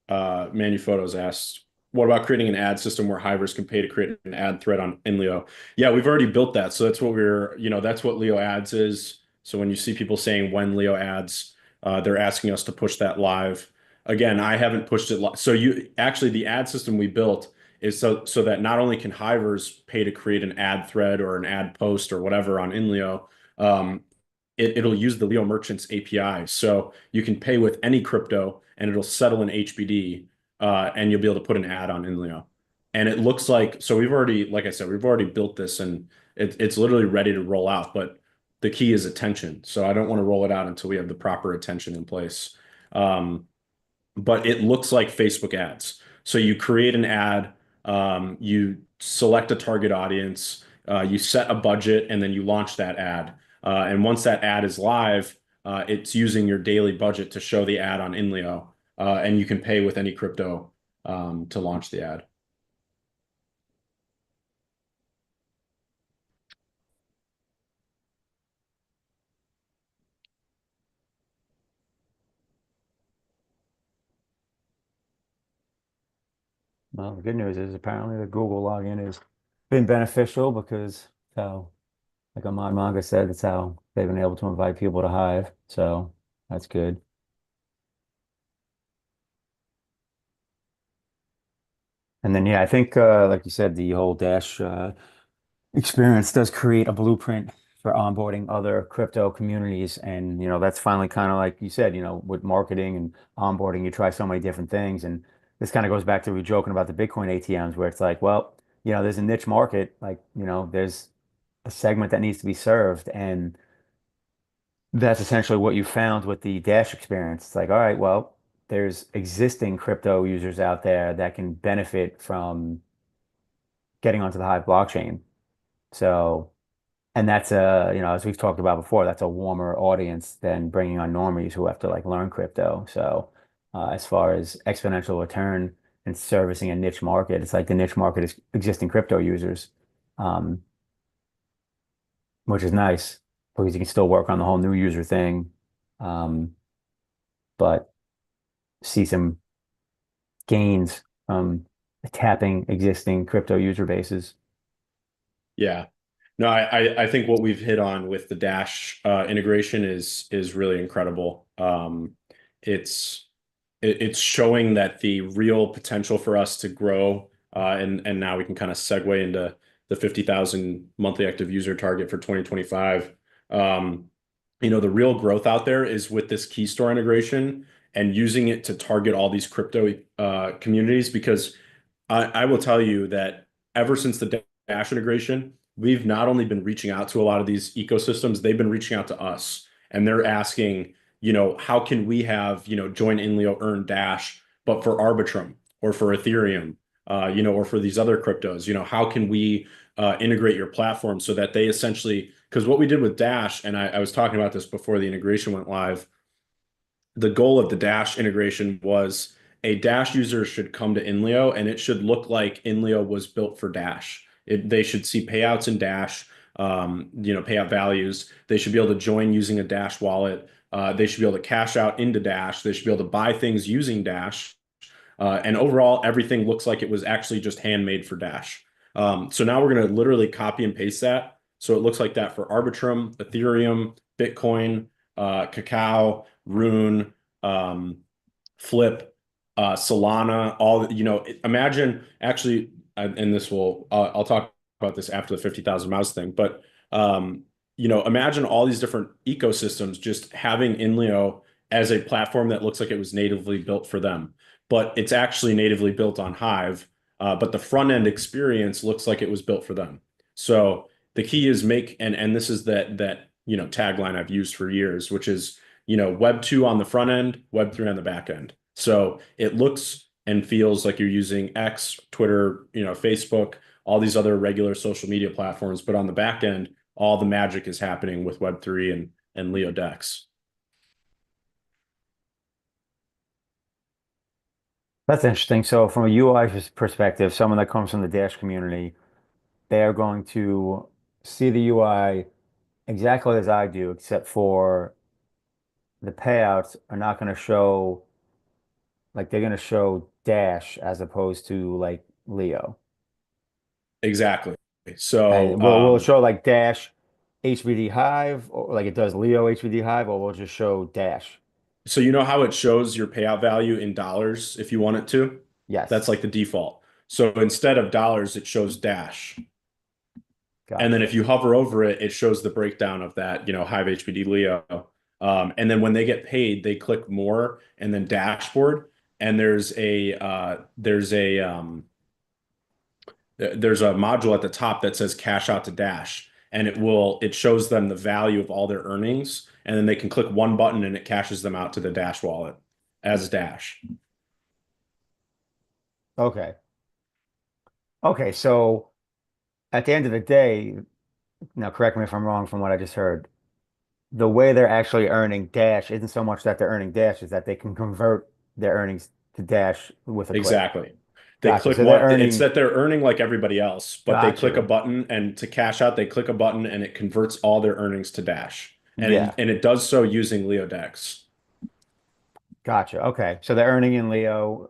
Manu Photos asked, what about creating an ad system where hivers can pay to create an ad thread on INLEO? Yeah, we've already built that. So that's what Leo Ads is. So when you see people saying when Leo Ads, they're asking us to push that live. Again, I haven't pushed it live. So the ad system we built is so that not only can hivers pay to create an ad thread or an ad post or whatever on INLEO, um, it'll use the Leo Merchants API. So you can pay with any crypto and it'll settle in HBD, and you'll be able to put an ad on INLEO. And it looks like, so like I said, we've already built this and it's literally ready to roll out, but the key is attention. So I don't want to roll it out until we have the proper attention in place. Um, but it looks like Facebook ads. So you create an ad, you select a target audience, you set a budget, and then you launch that ad. And once that ad is live, it's using your daily budget to show the ad on INLEO, and you can pay with any crypto to launch the ad. Well, the good news is apparently the Google login has been beneficial because how, like Ahmad Manga said, it's how they've been able to invite people to Hive. So that's good. And then, yeah, I think, like you said, the whole Dash experience does create a blueprint for onboarding other crypto communities. And, that's finally kind of like you said, with marketing and onboarding, you try so many different things. And this kind of goes back to we joking about the Bitcoin ATMs, where it's like, well, there's a niche market, like, there's a segment that needs to be served. And that's essentially what you found with the Dash experience. It's like, all right, well, there's existing crypto users out there that can benefit from getting onto the Hive blockchain. So, and that's as we've talked about before, that's a warmer audience than bringing on normies who have to like learn crypto. So, as far as exponential return and servicing a niche market, it's like the niche market is existing crypto users, um, which is nice because you can still work on the whole new user thing, um, but see some gains from tapping existing crypto user bases. Yeah. No, I think what we've hit on with the Dash integration is really incredible. It's it's showing that the real potential for us to grow, and now we can kind of segue into the 50,000 monthly active user target for 2025. Um, the real growth out there is with this key store integration and using it to target all these crypto communities, because I will tell you that ever since the Dash integration, we've not only been reaching out to a lot of these ecosystems, they've been reaching out to us and they're asking, how can we have, join INLEO earn Dash, but for Arbitrum or for Ethereum, or for these other cryptos, how can we integrate your platform so that they essentially, because what we did with Dash, and I was talking about this before the integration went live, the goal of the Dash integration was a Dash user should come to INLEO and it should look like INLEO was built for Dash. They should see payouts in Dash, payout values. They should be able to join using a Dash wallet. They should be able to cash out into Dash. They should be able to buy things using Dash. And overall, everything looks like it was actually just handmade for Dash. So now we're going to literally copy and paste that. So it looks like that for Arbitrum, Ethereum, Bitcoin, Cacao, Rune, um, Flip, Solana, all, imagine actually, and this will, I'll talk about this after the 50,000 mouse thing, but Um, imagine all these different ecosystems just having INLEO as a platform that looks like it was natively built for them, but it's actually natively built on Hive. But the front end experience looks like it was built for them. So the key is make, and this is that tagline I've used for years, which is Web 2 on the front end, Web 3 on the back end. So it looks and feels like you're using X, Twitter, Facebook, all these other regular social media platforms, but on the back end, all the magic is happening with Web3 and Leo Dex. That's interesting. So from a UI perspective, someone that comes from the Dash community, they're going to see the UI exactly as I do, except for the payouts are not going to show, like they're going to show Dash as opposed to like Leo. Exactly. And So will it show like Dash HVD Hive or like it does Leo HVD Hive, or will it just show Dash? so you know how it shows your payout value in dollars if you want it to? That's Yes. like the default. So instead of dollars, it shows Dash. And then Gotcha. if you hover over it, it shows the breakdown of that, Hive HBD Leo. And then when they get paid, they click more and then dashboard. And there's a module at the top that says cash out to Dash, and it shows them the value of all their earnings, and then they can click one button and it cashes them out to the Dash wallet as Dash. Okay. Okay, so at the end of the day, now correct me if I'm wrong from what I just heard, the way they're actually earning Dash isn't so much that they're earning Dash, is that they can convert their earnings to Dash with a click. Exactly. They Gotcha. click So they're one, it's earning, that they're earning like everybody else, but they got click a you. button and to cash out, they click a button and it converts all their earnings to Dash. And Yeah, it does so using LeoDex. gotcha. Okay. So they're earning in Leo,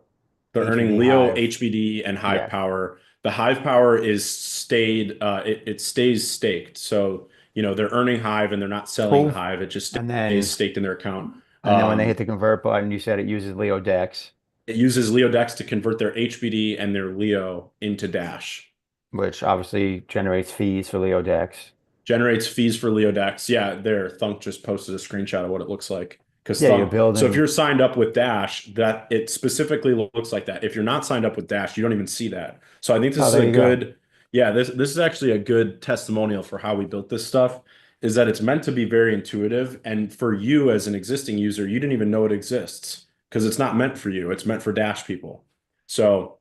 They're earning HVD Leo, Hive. HBD, and Hive Yeah. Power. The Hive Power is stayed, it stays staked. So, they're earning Hive and they're not selling Cool. Hive. It just And stays then staked in their account. when they hit the convert button, you said it uses Leo Dex, It uses LeoDex to convert their HBD and their Leo into Dash. which obviously generates fees for Leo Dex. Generates fees for LeoDex. Yeah, there. Thunk just posted a screenshot of what it looks like. Because Yeah, you're Thunk, so if building. you're signed up with Dash, that it specifically looks like that. If you're not signed up with Dash, you don't even see that. So I think this Oh, is there a you go. good, yeah, this is actually a good testimonial for how we built this stuff, is that it's meant to be very intuitive. And for you as an existing user, you didn't even know it exists because it's not meant for you. It's meant for Dash people. So,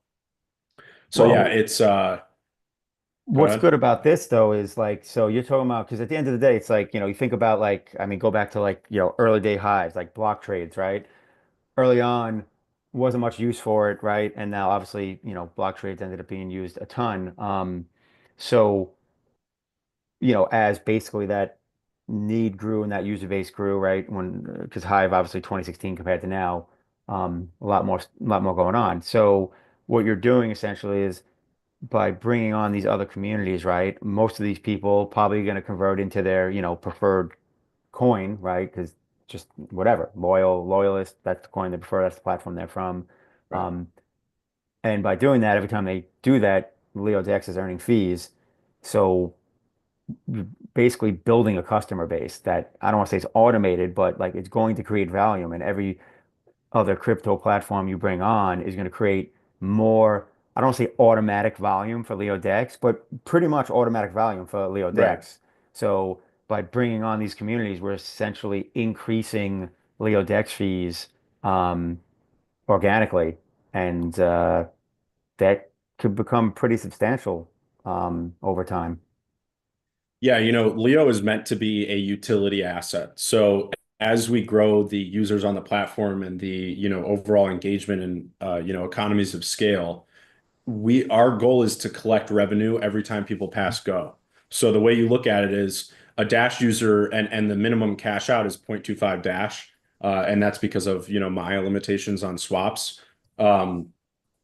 so yeah, Well, it's go what's ahead. good about this though is like, so you're talking about, because at the end of the day, it's like, you think about like, I mean, go back to like, early day hives, like block trades, right? Early on, wasn't much use for it, right? And now obviously, block trades ended up being used a ton. So, as basically that need grew and that user base grew, right? Because Hive obviously 2016 compared to now, a lot more going on. So what you're doing essentially is by bringing on these other communities, right? Most of these people probably going to convert into their, preferred coin, right? Because just whatever, loyalist, that's the coin they prefer, that's the platform they're from. Right. Um, and by doing that, every time they do that, LeoDex is earning fees. So you're basically building a customer base that I don't want to say it's automated, but like it's going to create volume, and every other crypto platform you bring on is going to create more, I don't want to say automatic volume for LeoDex, but pretty much automatic volume for Right. LeoDex. So by bringing on these communities, we're essentially increasing LeoDex fees um, organically, and that could become pretty substantial over time. Yeah, Leo is meant to be a utility asset. So as we grow the users on the platform and the, overall engagement and, economies of scale, our goal is to collect revenue every time people pass go. So the way you look at it is a Dash user and the minimum cash out is 0.25 Dash. And that's because of, Maya limitations on swaps. Um,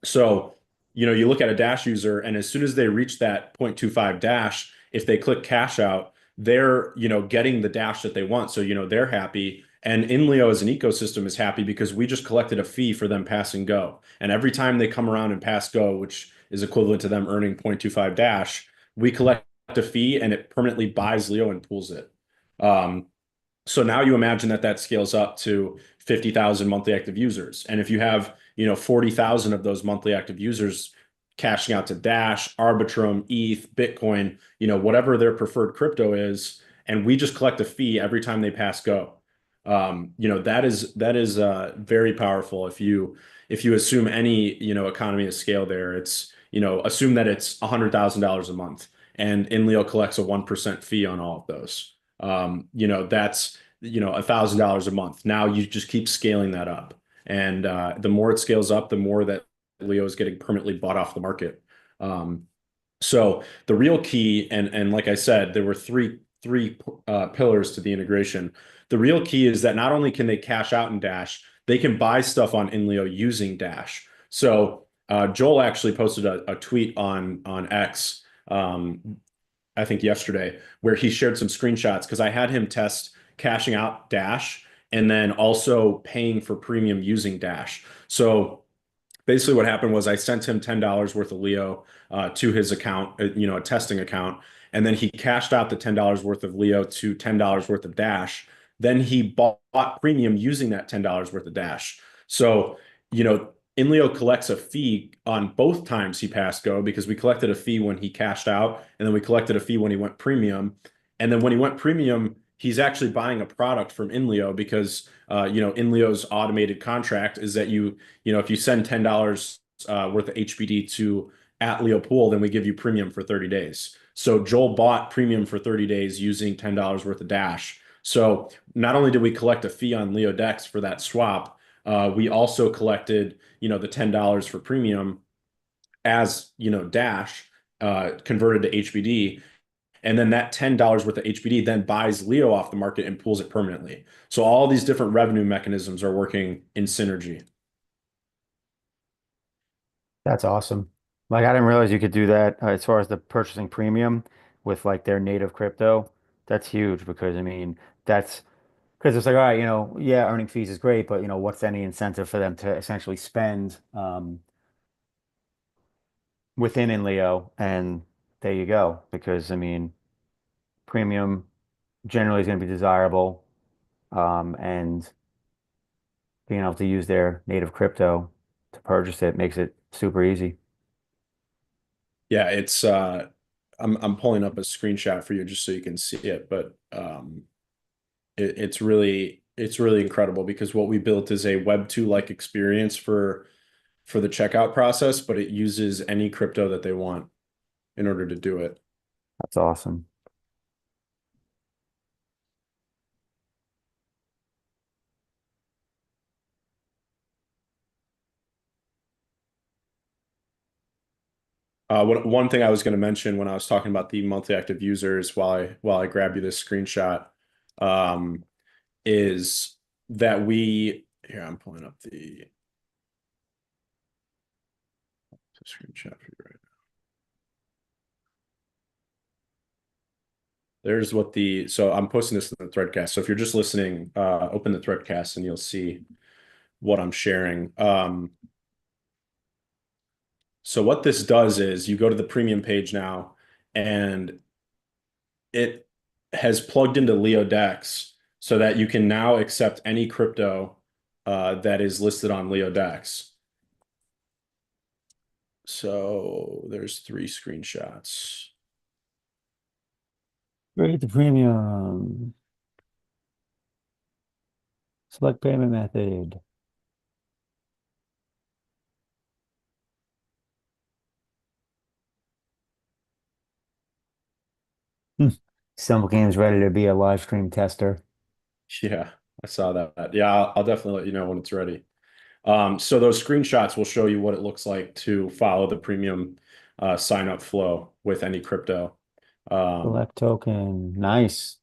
so, you look at a Dash user, and as soon as they reach that 0.25 Dash, if they click cash out, they're, getting the Dash that they want. So, they're happy. And INLEO as an ecosystem is happy because we just collected a fee for them passing go. And every time they come around and pass go, which is equivalent to them earning 0.25 Dash, we collect a fee and it permanently buys Leo and pools it. Um, so now you imagine that that scales up to 50,000 monthly active users. And if you have, 40,000 of those monthly active users cashing out to Dash, Arbitrum, ETH, Bitcoin, whatever their preferred crypto is, and we just collect a fee every time they pass go. That is very powerful. If you assume any, economy of scale there, it's, assume that it's $100,000 a month and INLEO collects a 1% fee on all of those. That's $1,000 a month. Now you just keep scaling that up, and the more it scales up, the more that Leo is getting permanently bought off the market. So the real key, and like I said, there were three pillars to the integration. The real key is that not only can they cash out in Dash, they can buy stuff on INLEO using Dash. So Joel actually posted a tweet on X. I think yesterday, where he shared some screenshots because I had him test cashing out Dash and then also paying for premium using Dash. So basically what happened was I sent him $10 worth of Leo to his account, a testing account, and then he cashed out the $10 worth of Leo to $10 worth of Dash. Then he bought premium using that $10 worth of Dash. So, INLEO collects a fee on both times he passed go because we collected a fee when he cashed out, and then we collected a fee when he went premium. And then when he went premium, he's actually buying a product from INLEO because INLEO's automated contract is that if you send $10 worth of HBD to at Leo Pool, then we give you premium for 30 days. So Joel bought premium for 30 days using $10 worth of Dash. So not only did we collect a fee on Leo Dex for that swap, we also collected, the $10 for premium as, Dash converted to HBD. And then that $10 worth of HBD then buys Leo off the market and pools it permanently. So all these different revenue mechanisms are working in synergy. That's awesome. Like I didn't realize you could do that as far as the purchasing premium with like their native crypto. That's huge because I mean that's because it's like all right, yeah, earning fees is great, but what's any incentive for them to essentially spend within INLEO? And there you go. Because I mean, premium generally is going to be desirable, and being able to use their native crypto to purchase it makes it super easy. Yeah, it's I'm pulling up a screenshot for you just so you can see it, but it's really incredible because what we built is a Web 2 like experience for the checkout process, but it uses any crypto that they want in order to do it. That's awesome. One thing I was going to mention when I was talking about the monthly active users while I grab you this screenshot, um, is that here I'm pulling up the screenshot for you right now. So I'm posting this in the Threadcast. So if you're just listening, open the Threadcast and you'll see what I'm sharing. So what this does is you go to the premium page now, and it has plugged into LeoDex so that you can now accept any crypto that is listed on LeoDex. So there's 3 screenshots. Create the premium. Select payment method. Hmm. Simple Games ready to be a live stream tester. Yeah, I saw that. Yeah, I'll definitely let you know when it's ready. So those screenshots will show you what it looks like to follow the premium sign up flow with any crypto. Um, Select token. Nice.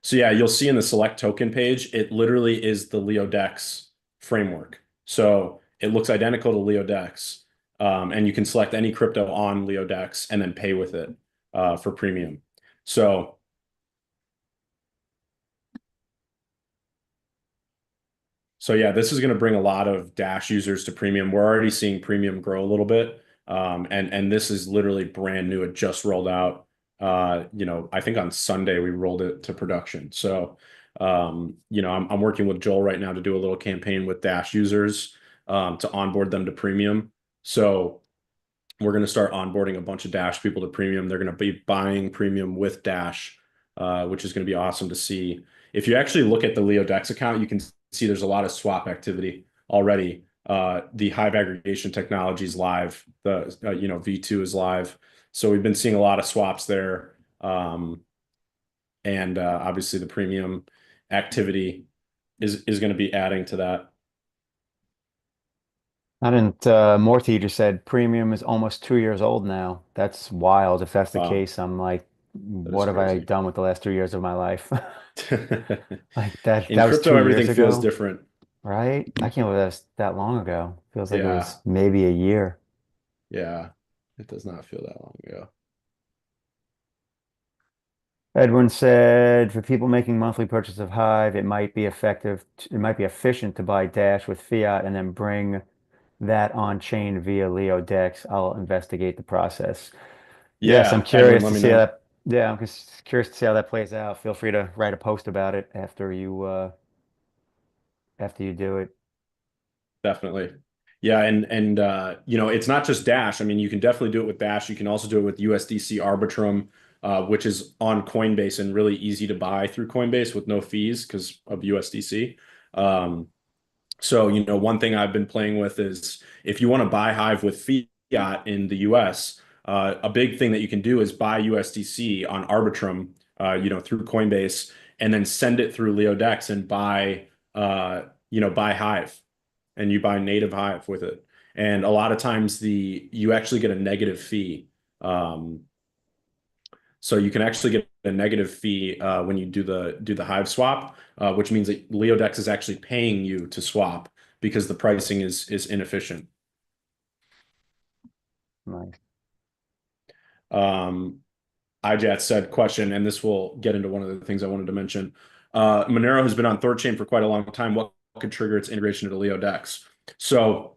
so yeah, you'll see in the select token page, it literally is the LeoDex framework. So it looks identical to LeoDex, and you can select any crypto on LeoDex and then pay with it for premium. So yeah, this is going to bring a lot of Dash users to premium. We're already seeing premium grow a little bit. And this is literally brand new. It just rolled out I think on Sunday we rolled it to production. So, I'm working with Joel right now to do a little campaign with Dash users to onboard them to premium. So we're going to start onboarding a bunch of Dash people to premium. They're going to be buying premium with Dash, which is going to be awesome to see. If you actually look at the Leo Dex account, you can see there's a lot of swap activity already. The Hive aggregation technology is live. The V2 is live. So we've been seeing a lot of swaps there. And obviously the premium activity is going to be adding to that. I didn't, Morty just said premium is almost 2 years old now. That's wild. If that's the Wow, case, I'm like, that is what have I crazy. done with the last 2 years of my life? Like that, In that was crypto, 2 years everything feels ago, different. right? I can't believe that's that long ago. Feels like it Yeah, was maybe a year. yeah. It does not feel that long ago. Edwin said, for people making monthly purchase of Hive, it might be efficient to buy Dash with fiat and then bring that on chain via Leo Dex. I'll investigate the process. Yes, I'm Yeah, Edwin, curious let to me see how know. that, yeah, I'm just curious to see how that plays out. Feel free to write a post about it after you do it. Definitely. Yeah, and it's not just Dash. I mean, you can definitely do it with Dash. You can also do it with USDC Arbitrum, which is on Coinbase and really easy to buy through Coinbase with no fees because of USDC. Um, So, one thing I've been playing with is if you want to buy Hive with fiat in the US, a big thing that you can do is buy USDC on Arbitrum, through Coinbase, and then send it through LeoDex and buy Hive, and you buy native Hive with it. And a lot of times you actually get a negative fee. Um, so you can actually get a negative fee when you do the Hive swap, which means that LeoDex is actually paying you to swap because the pricing is inefficient. Nice. Um, iJat said, question, and this will get into one of the things I wanted to mention. Monero has been on ThorChain for quite a long time. What could trigger its integration into LeoDex? So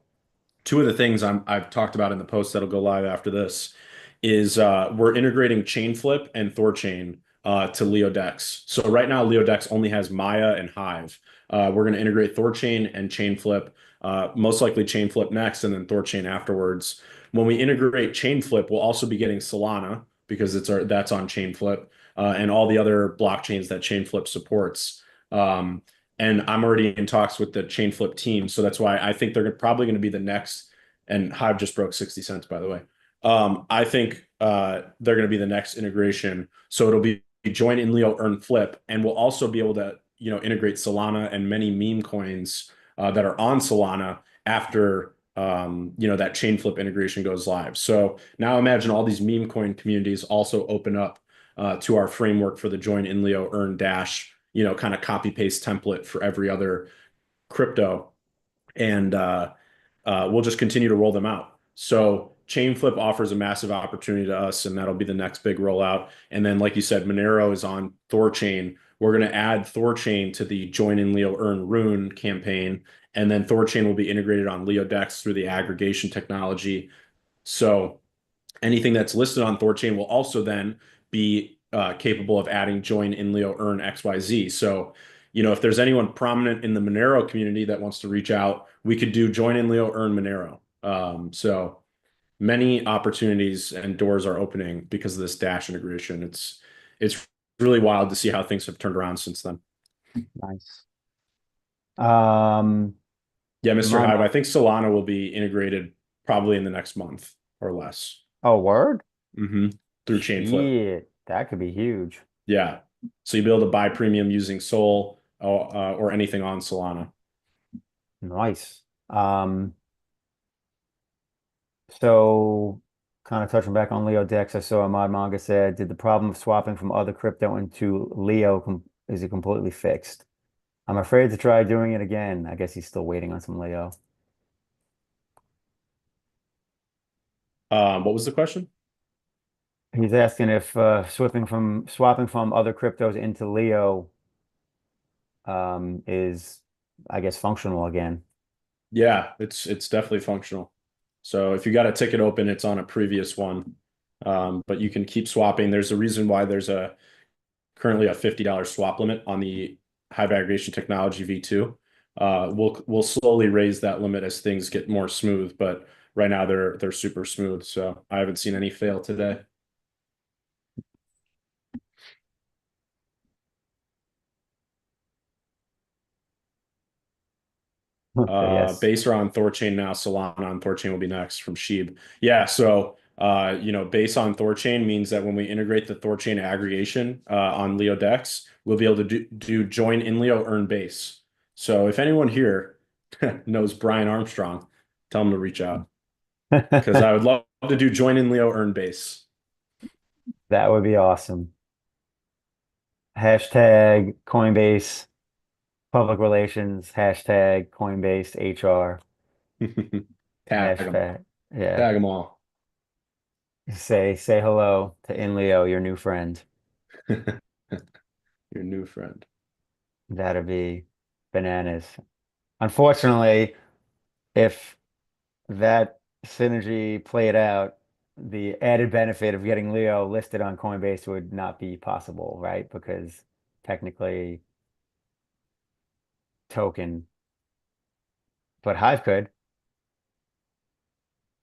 two of the things I've talked about in the post that'll go live after this is we're integrating Chainflip and Thorchain to LeoDex. So right now, LeoDex only has Maya and Hive. We're going to integrate Thorchain and Chainflip, most likely Chainflip next, and then Thorchain afterwards. When we integrate Chainflip, we'll also be getting Solana because that's on Chainflip and all the other blockchains that Chainflip supports. Um, and I'm already in talks with the Chainflip team, so that's why I think they're probably going to be the next. And Hive just broke 60 cents, by the way. I think they're going to be the next integration. So it'll be join INLEO earn flip, and we'll also be able to integrate Solana and many meme coins that are on Solana after that chain flip integration goes live. So now imagine all these meme coin communities also open up to our framework for the join INLEO earn dash kind of copy paste template for every other crypto, and we'll just continue to roll them out. So Chainflip offers a massive opportunity to us, and that'll be the next big rollout. And then, like you said, Monero is on Thorchain. We're going to add Thorchain to the Join in Leo Earn Rune campaign, and then Thorchain will be integrated on LeoDex through the aggregation technology. So anything that's listed on Thorchain will also then be capable of adding join in Leo earn XYZ. So, if there's anyone prominent in the Monero community that wants to reach out, we could do join in Leo earn Monero. So many opportunities and doors are opening because of this Dash integration. It's really wild to see how things have turned around since then. Nice. Um, Yeah, Mr. remind Hive, me. I think Solana will be integrated probably in the next month or less. Oh, word? hmm Through Chainflip. Shit, that could be huge. Yeah. So you'll be able to buy premium using Sol or anything on Solana. Nice. So kind of touching back on Leo Dex, I saw Ahmad Manga said, did the problem of swapping from other crypto into Leo is it completely fixed? I'm afraid to try doing it again. I guess he's still waiting on some Leo. What was the question? He's asking if swapping from other cryptos into Leo is, I guess, functional again. Yeah, it's definitely functional. So if you got a ticket open, it's on a previous one. But you can keep swapping. There's a reason why there's a currently a $50 swap limit on the Hive Aggregation Technology V2. We'll slowly raise that limit as things get more smooth, but right now they're super smooth. So I haven't seen any fail today. Okay, yes. Base are on Thorchain now. Solana on Thorchain will be next from Sheeb. Yeah, so base on Thorchain means that when we integrate the Thorchain aggregation on Leo Dex, we'll be able to do join INLEO earn base. So if anyone here knows Brian Armstrong, tell him to reach out because I would love to do join INLEO earn base. That would be awesome. Hashtag Coinbase public relations, hashtag Coinbase HR, Tag them, hashtag. Yeah. tag them all. Say hello to INLEO, your new friend. Your new friend. That'd be bananas. Unfortunately, if that synergy played out, the added benefit of getting Leo listed on Coinbase would not be possible, right? Because technically token, but Hive could.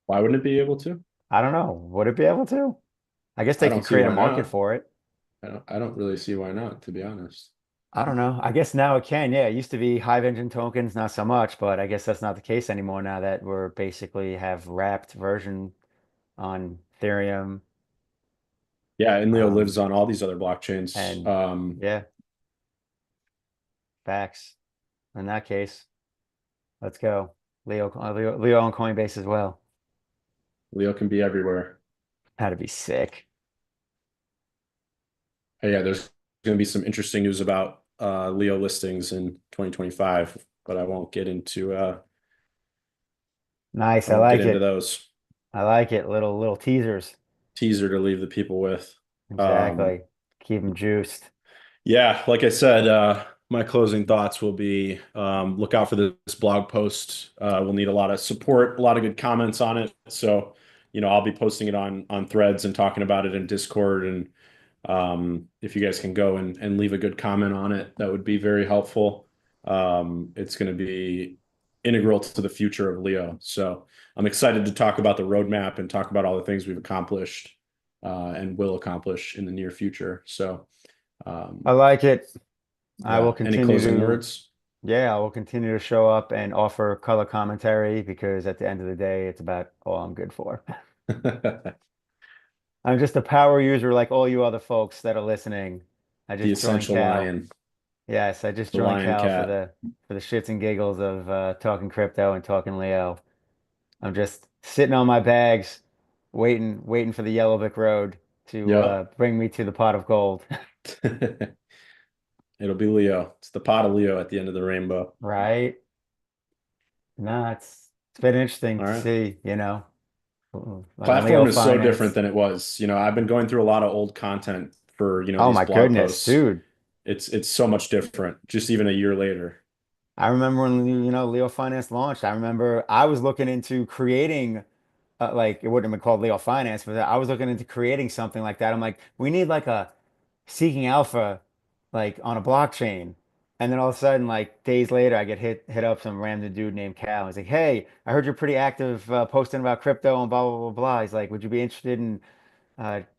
Why wouldn't it be able to? I don't know. Would it be able to? I guess I they don't could see create a why market not. for it. I don't really see why not, to be honest. I don't know. I guess now it can. Yeah, it used to be Hive engine tokens, not so much, but I guess that's not the case anymore now that we're basically have wrapped version on Ethereum. Yeah, INLEO Um, lives on all these other blockchains. and yeah, facts. In that case, let's go. Leo on Coinbase as well. Leo can be everywhere. That'd be sick. Hey, yeah, there's going to be some interesting news about Leo listings in 2025, but Nice. I I won't get like into it. those. I like it. Little teasers. Teaser to leave the people with. Um, Exactly. Keep them juiced. Yeah, like I said, my closing thoughts will be look out for this blog post. We'll need a lot of support, a lot of good comments on it. So, I'll be posting it on threads and talking about it in Discord. And if you guys can go and leave a good comment on it, that would be very helpful. It's going to be integral to the future of Leo. So I'm excited to talk about the roadmap and talk about all the things we've accomplished and will accomplish in the near future. So. I Um, like it. I will yeah. Any continue closing to, words? yeah, I will continue to show up and offer color commentary because at the end of the day, it's about all I'm good for. The I'm just a power user like all you other folks that are listening. I just joined essential Cal. lion, Yes, I just the joined lion Cal for cat. the shits and giggles of talking crypto and talking Leo. I'm just sitting on my bags, waiting for the Yellow Brick Road to Yep. bring me to the pot of gold. It'll be Leo. It's the pot of Leo at the end of the rainbow. Right? No, it's been interesting All to right. see, like Leo Platform is so different finance. than it was. I've been going through a lot of old content for, Oh these my blog goodness, posts. dude. It's so much different, just even a year later. I remember when Leo Finance launched. I remember I was looking into creating like it wouldn't have been called Leo Finance, but I was looking into creating something like that. I'm like, we need like a seeking alpha like on a blockchain. And then all of a sudden, like days later, I get hit up some random dude named Cal. He's like, "Hey, I heard you're pretty active posting about crypto and blah blah blah blah." He's like, "Would you be interested in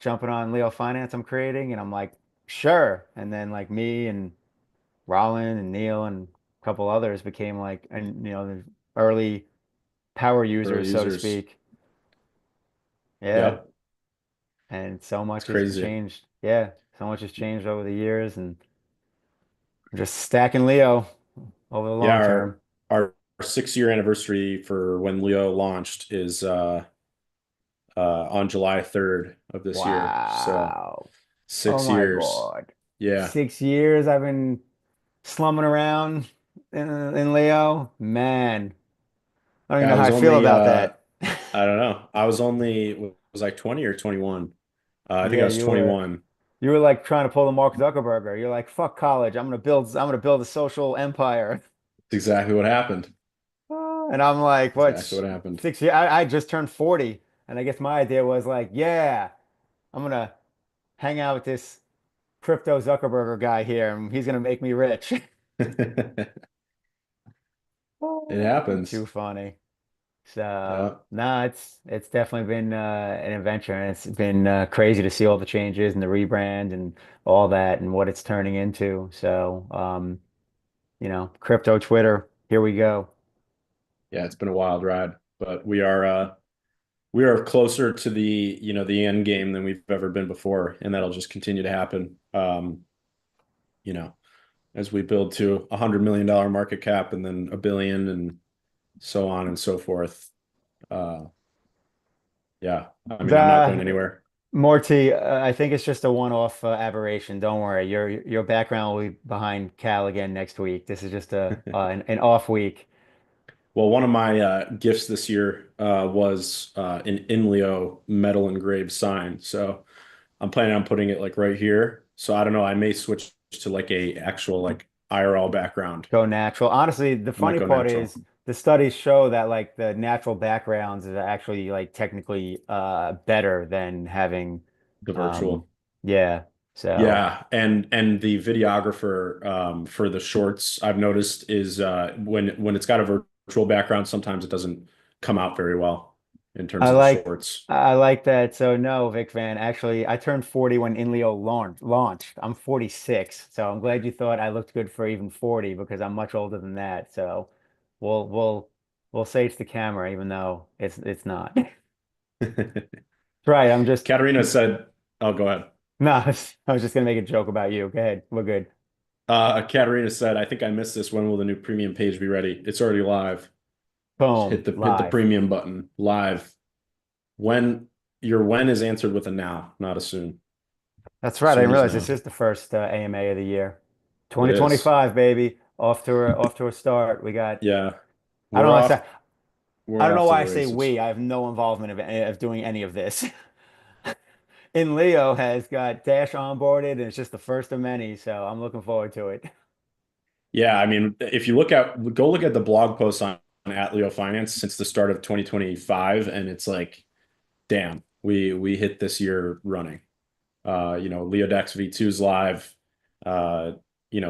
jumping on Leo Finance I'm creating?" And I'm like, "Sure." And then like me and Rollin and Neil and a couple others became like and the early power Early users, so to users. speak. Yeah. Yep. And so It's much has crazy. changed. Yeah, so much has changed over the years, and we're just stacking Leo over the Yeah, long term. our 6 year anniversary for when Leo launched is on July 3rd of this year. So Wow. Oh six my years. God. Yeah. 6 years I've been slumming around in Leo. Man, I don't even Yeah, know I how was I feel only about that. I don't know. I was only was I 20 or 21? I think I Yeah, was 21. you were like trying to pull the Mark Zuckerberg. You're like, fuck college. I'm gonna build a social empire. That's exactly what happened. And I'm like, Exactly what's what happened. 6 years? I just turned 40. And I guess my idea was like, yeah. I'm gonna hang out with this crypto Zuckerberger guy here, and he's gonna make me rich. It Oh, too happens. funny. So Yeah. no, it's definitely been an adventure, and it's been crazy to see all the changes and the rebrand and all that and what it's turning into. So crypto Twitter, here we go. Yeah, it's been a wild ride, but we are closer to the end game than we've ever been before, and that'll just continue to happen. You know, as we build to $100 million market cap and then a billion and so on and so forth. Uh, yeah, I mean, I'm not going The anywhere. Morty, I think it's just a one-off aberration. Don't worry, your background will be behind Cal again next week. This is just an off week. Well, one of my gifts this year was an INLEO metal engraved sign. So I'm planning on putting it like right here. So I don't know. I may switch to like a actual like IRL background. Go natural. Honestly, the I might funny go part natural. is the studies show that like the natural backgrounds is actually like technically better than having The um virtual. yeah. So Yeah, and the videographer for the shorts I've noticed is when it's got a virtual background, sometimes it doesn't come out very well in I terms of the like shorts. I like that. So no, Vic Van. Actually, I turned 40 when INLEO launched. I'm 46, so I'm glad you thought I looked good for even 40 because I'm much older than that. So we'll we'll we'll say it's the camera, even though it's not. Right. I'm just Katarina said, "Oh, go ahead." no. I was just gonna make a joke about you. Go ahead. We're good. Katarina said, "I think I missed this. When will the new premium page be ready?" It's already live. Just Boom. hit the Live. premium button. Live. When your when is answered with a now, not a soon. That's right. I didn't Soon is realize this now. is the first AMA of the year. It is. 2025, baby. Off to a start. We got. Yeah. I don't We're know. off. I We're don't know off to why the I say races. we. I have no involvement of doing any of this. INLEO has got Dash onboarded, and it's just the first of many. So I'm looking forward to it. Yeah, I mean, if you go look at the blog posts on at Leo Finance since the start of 2025, and it's like, damn, we hit this year running. Leodex V2 is live. Uh,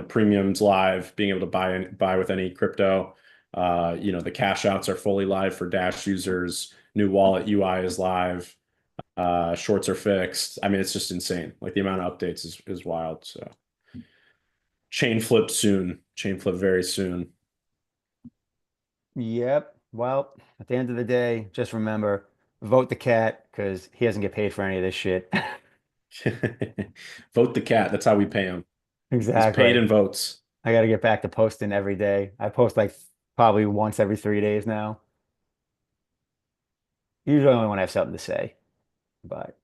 Premium's live, being able to buy with any crypto. The cash outs are fully live for Dash users. New wallet UI is live. Shorts are fixed. I mean, it's just insane. Like the amount of updates is wild. So chain flip soon. Chain flip very soon. Yep. Well, at the end of the day, just remember, vote the cat because he doesn't get paid for any of this shit. Vote the cat. That's how we pay him. He's paid Exactly. in votes. I got to get back to posting every day. I post like probably once every 3 days now. Usually only when I have something to say, but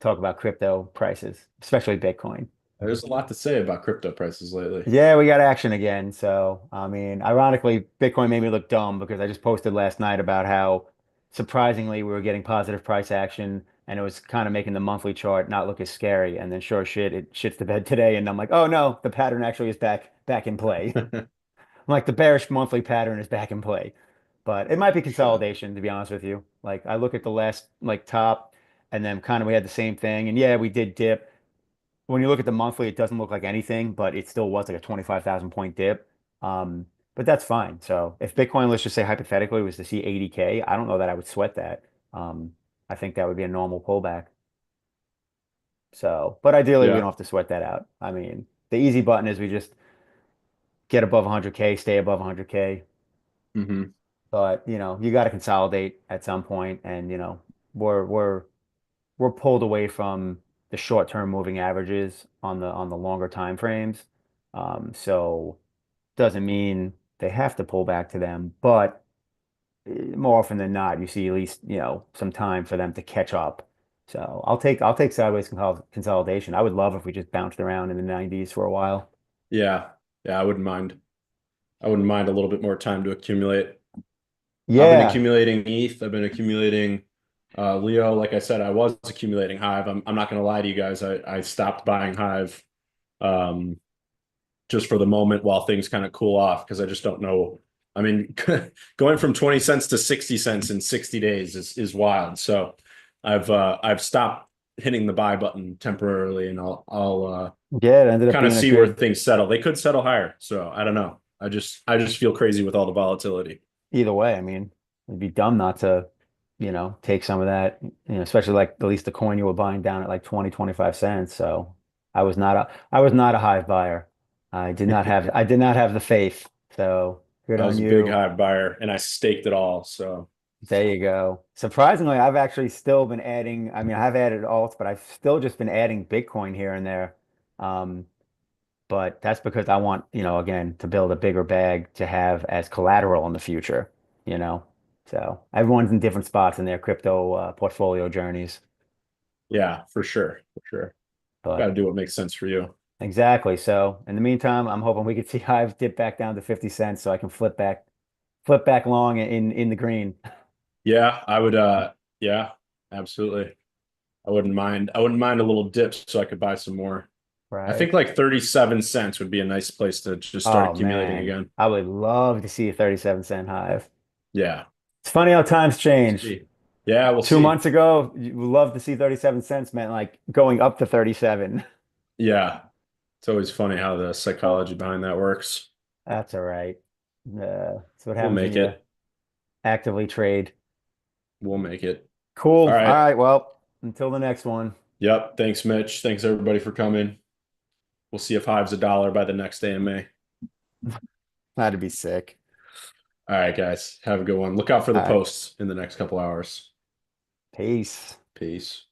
talk about crypto prices, especially Bitcoin. There's a lot to say about crypto prices lately. Yeah, we got action again. So, I mean, ironically, Bitcoin made me look dumb because I just posted last night about how surprisingly we were getting positive price action and it was kind of making the monthly chart not look as scary. And then sure shit, it shits the bed today. And I'm like, oh no, the pattern actually is back in play. I'm like the bearish monthly pattern is back in play. But it might be Shit. consolidation, to be honest with you. Like I look at the last like top and then kind of we had the same thing. And yeah, we did dip. When you look at the monthly, it doesn't look like anything, but it still was like a 25,000 point dip. But that's fine. So if Bitcoin, let's just say hypothetically, was to see 80K, I don't know that I would sweat that. Um, I think that would be a normal pullback. So, but ideally, we don't Yeah. have to sweat that out. I mean, the easy button is we just get above 100K, stay above 100K. Hmm. But you got to consolidate at some point, and we're we're we're pulled away from the short-term moving averages on the longer time frames. So doesn't mean they have to pull back to them, but more often than not, you see at least, some time for them to catch up. So I'll take sideways consolidation. I would love if we just bounced around in the 90s for a while. Yeah. Yeah. I wouldn't mind. I wouldn't mind a little bit more time to accumulate. I've been Yeah. accumulating ETH. I've been accumulating Leo. Like I said, I was accumulating Hive. I'm not going to lie to you guys. I stopped buying Hive um, just for the moment while things kind of cool off because I just don't know. I mean, going from 20 cents to 60 cents in 60 days is wild. So I've stopped hitting the buy button temporarily, and I'll Yeah, it ended up kind of being a see where good things settle. They could settle higher, so I don't know. I just feel crazy with all the volatility. either way. I mean, it'd be dumb not to, take some of that, especially like at least the coin you were buying down at like 20, 25 cents. So I was not a Hive buyer. I did not have the faith. So good I was on a big you. Hive buyer, and I staked it all. So There you go. Surprisingly, I've actually still been adding, I mean, I've added alts, but I've still just been adding Bitcoin here and there. Um, but that's because I want, again, to build a bigger bag to have as collateral in the future, you know. So everyone's in different spots in their crypto portfolio journeys. yeah, for sure, for sure. Got But to do what makes sense for you. exactly. So in the meantime, I'm hoping we could see Hive dip back down to 50 cents so I can flip back long in the green. Yeah, I would. Yeah, absolutely. I wouldn't mind a little dip so I could buy some more. I Right. think like 37 cents would be a nice place to just start Oh accumulating man, again. I would love to see a 37-cent Hive. Yeah, It's funny how times we'll change. see. Yeah, we'll Two see. months ago, you would love to see 37 cents meant like going up to 37. Yeah, it's always funny how the psychology behind that works. That's all right. That's what We'll happens when make you it. actively trade. We'll make it. All Cool. All right. right. Well, until the next one. Yep. Thanks, Mitch. Thanks everybody for coming. We'll see if Hive's a dollar by the next AMA. That'd be sick. All right, guys. Have a good one. Look out for the All right. posts in the next couple hours. Peace. Peace.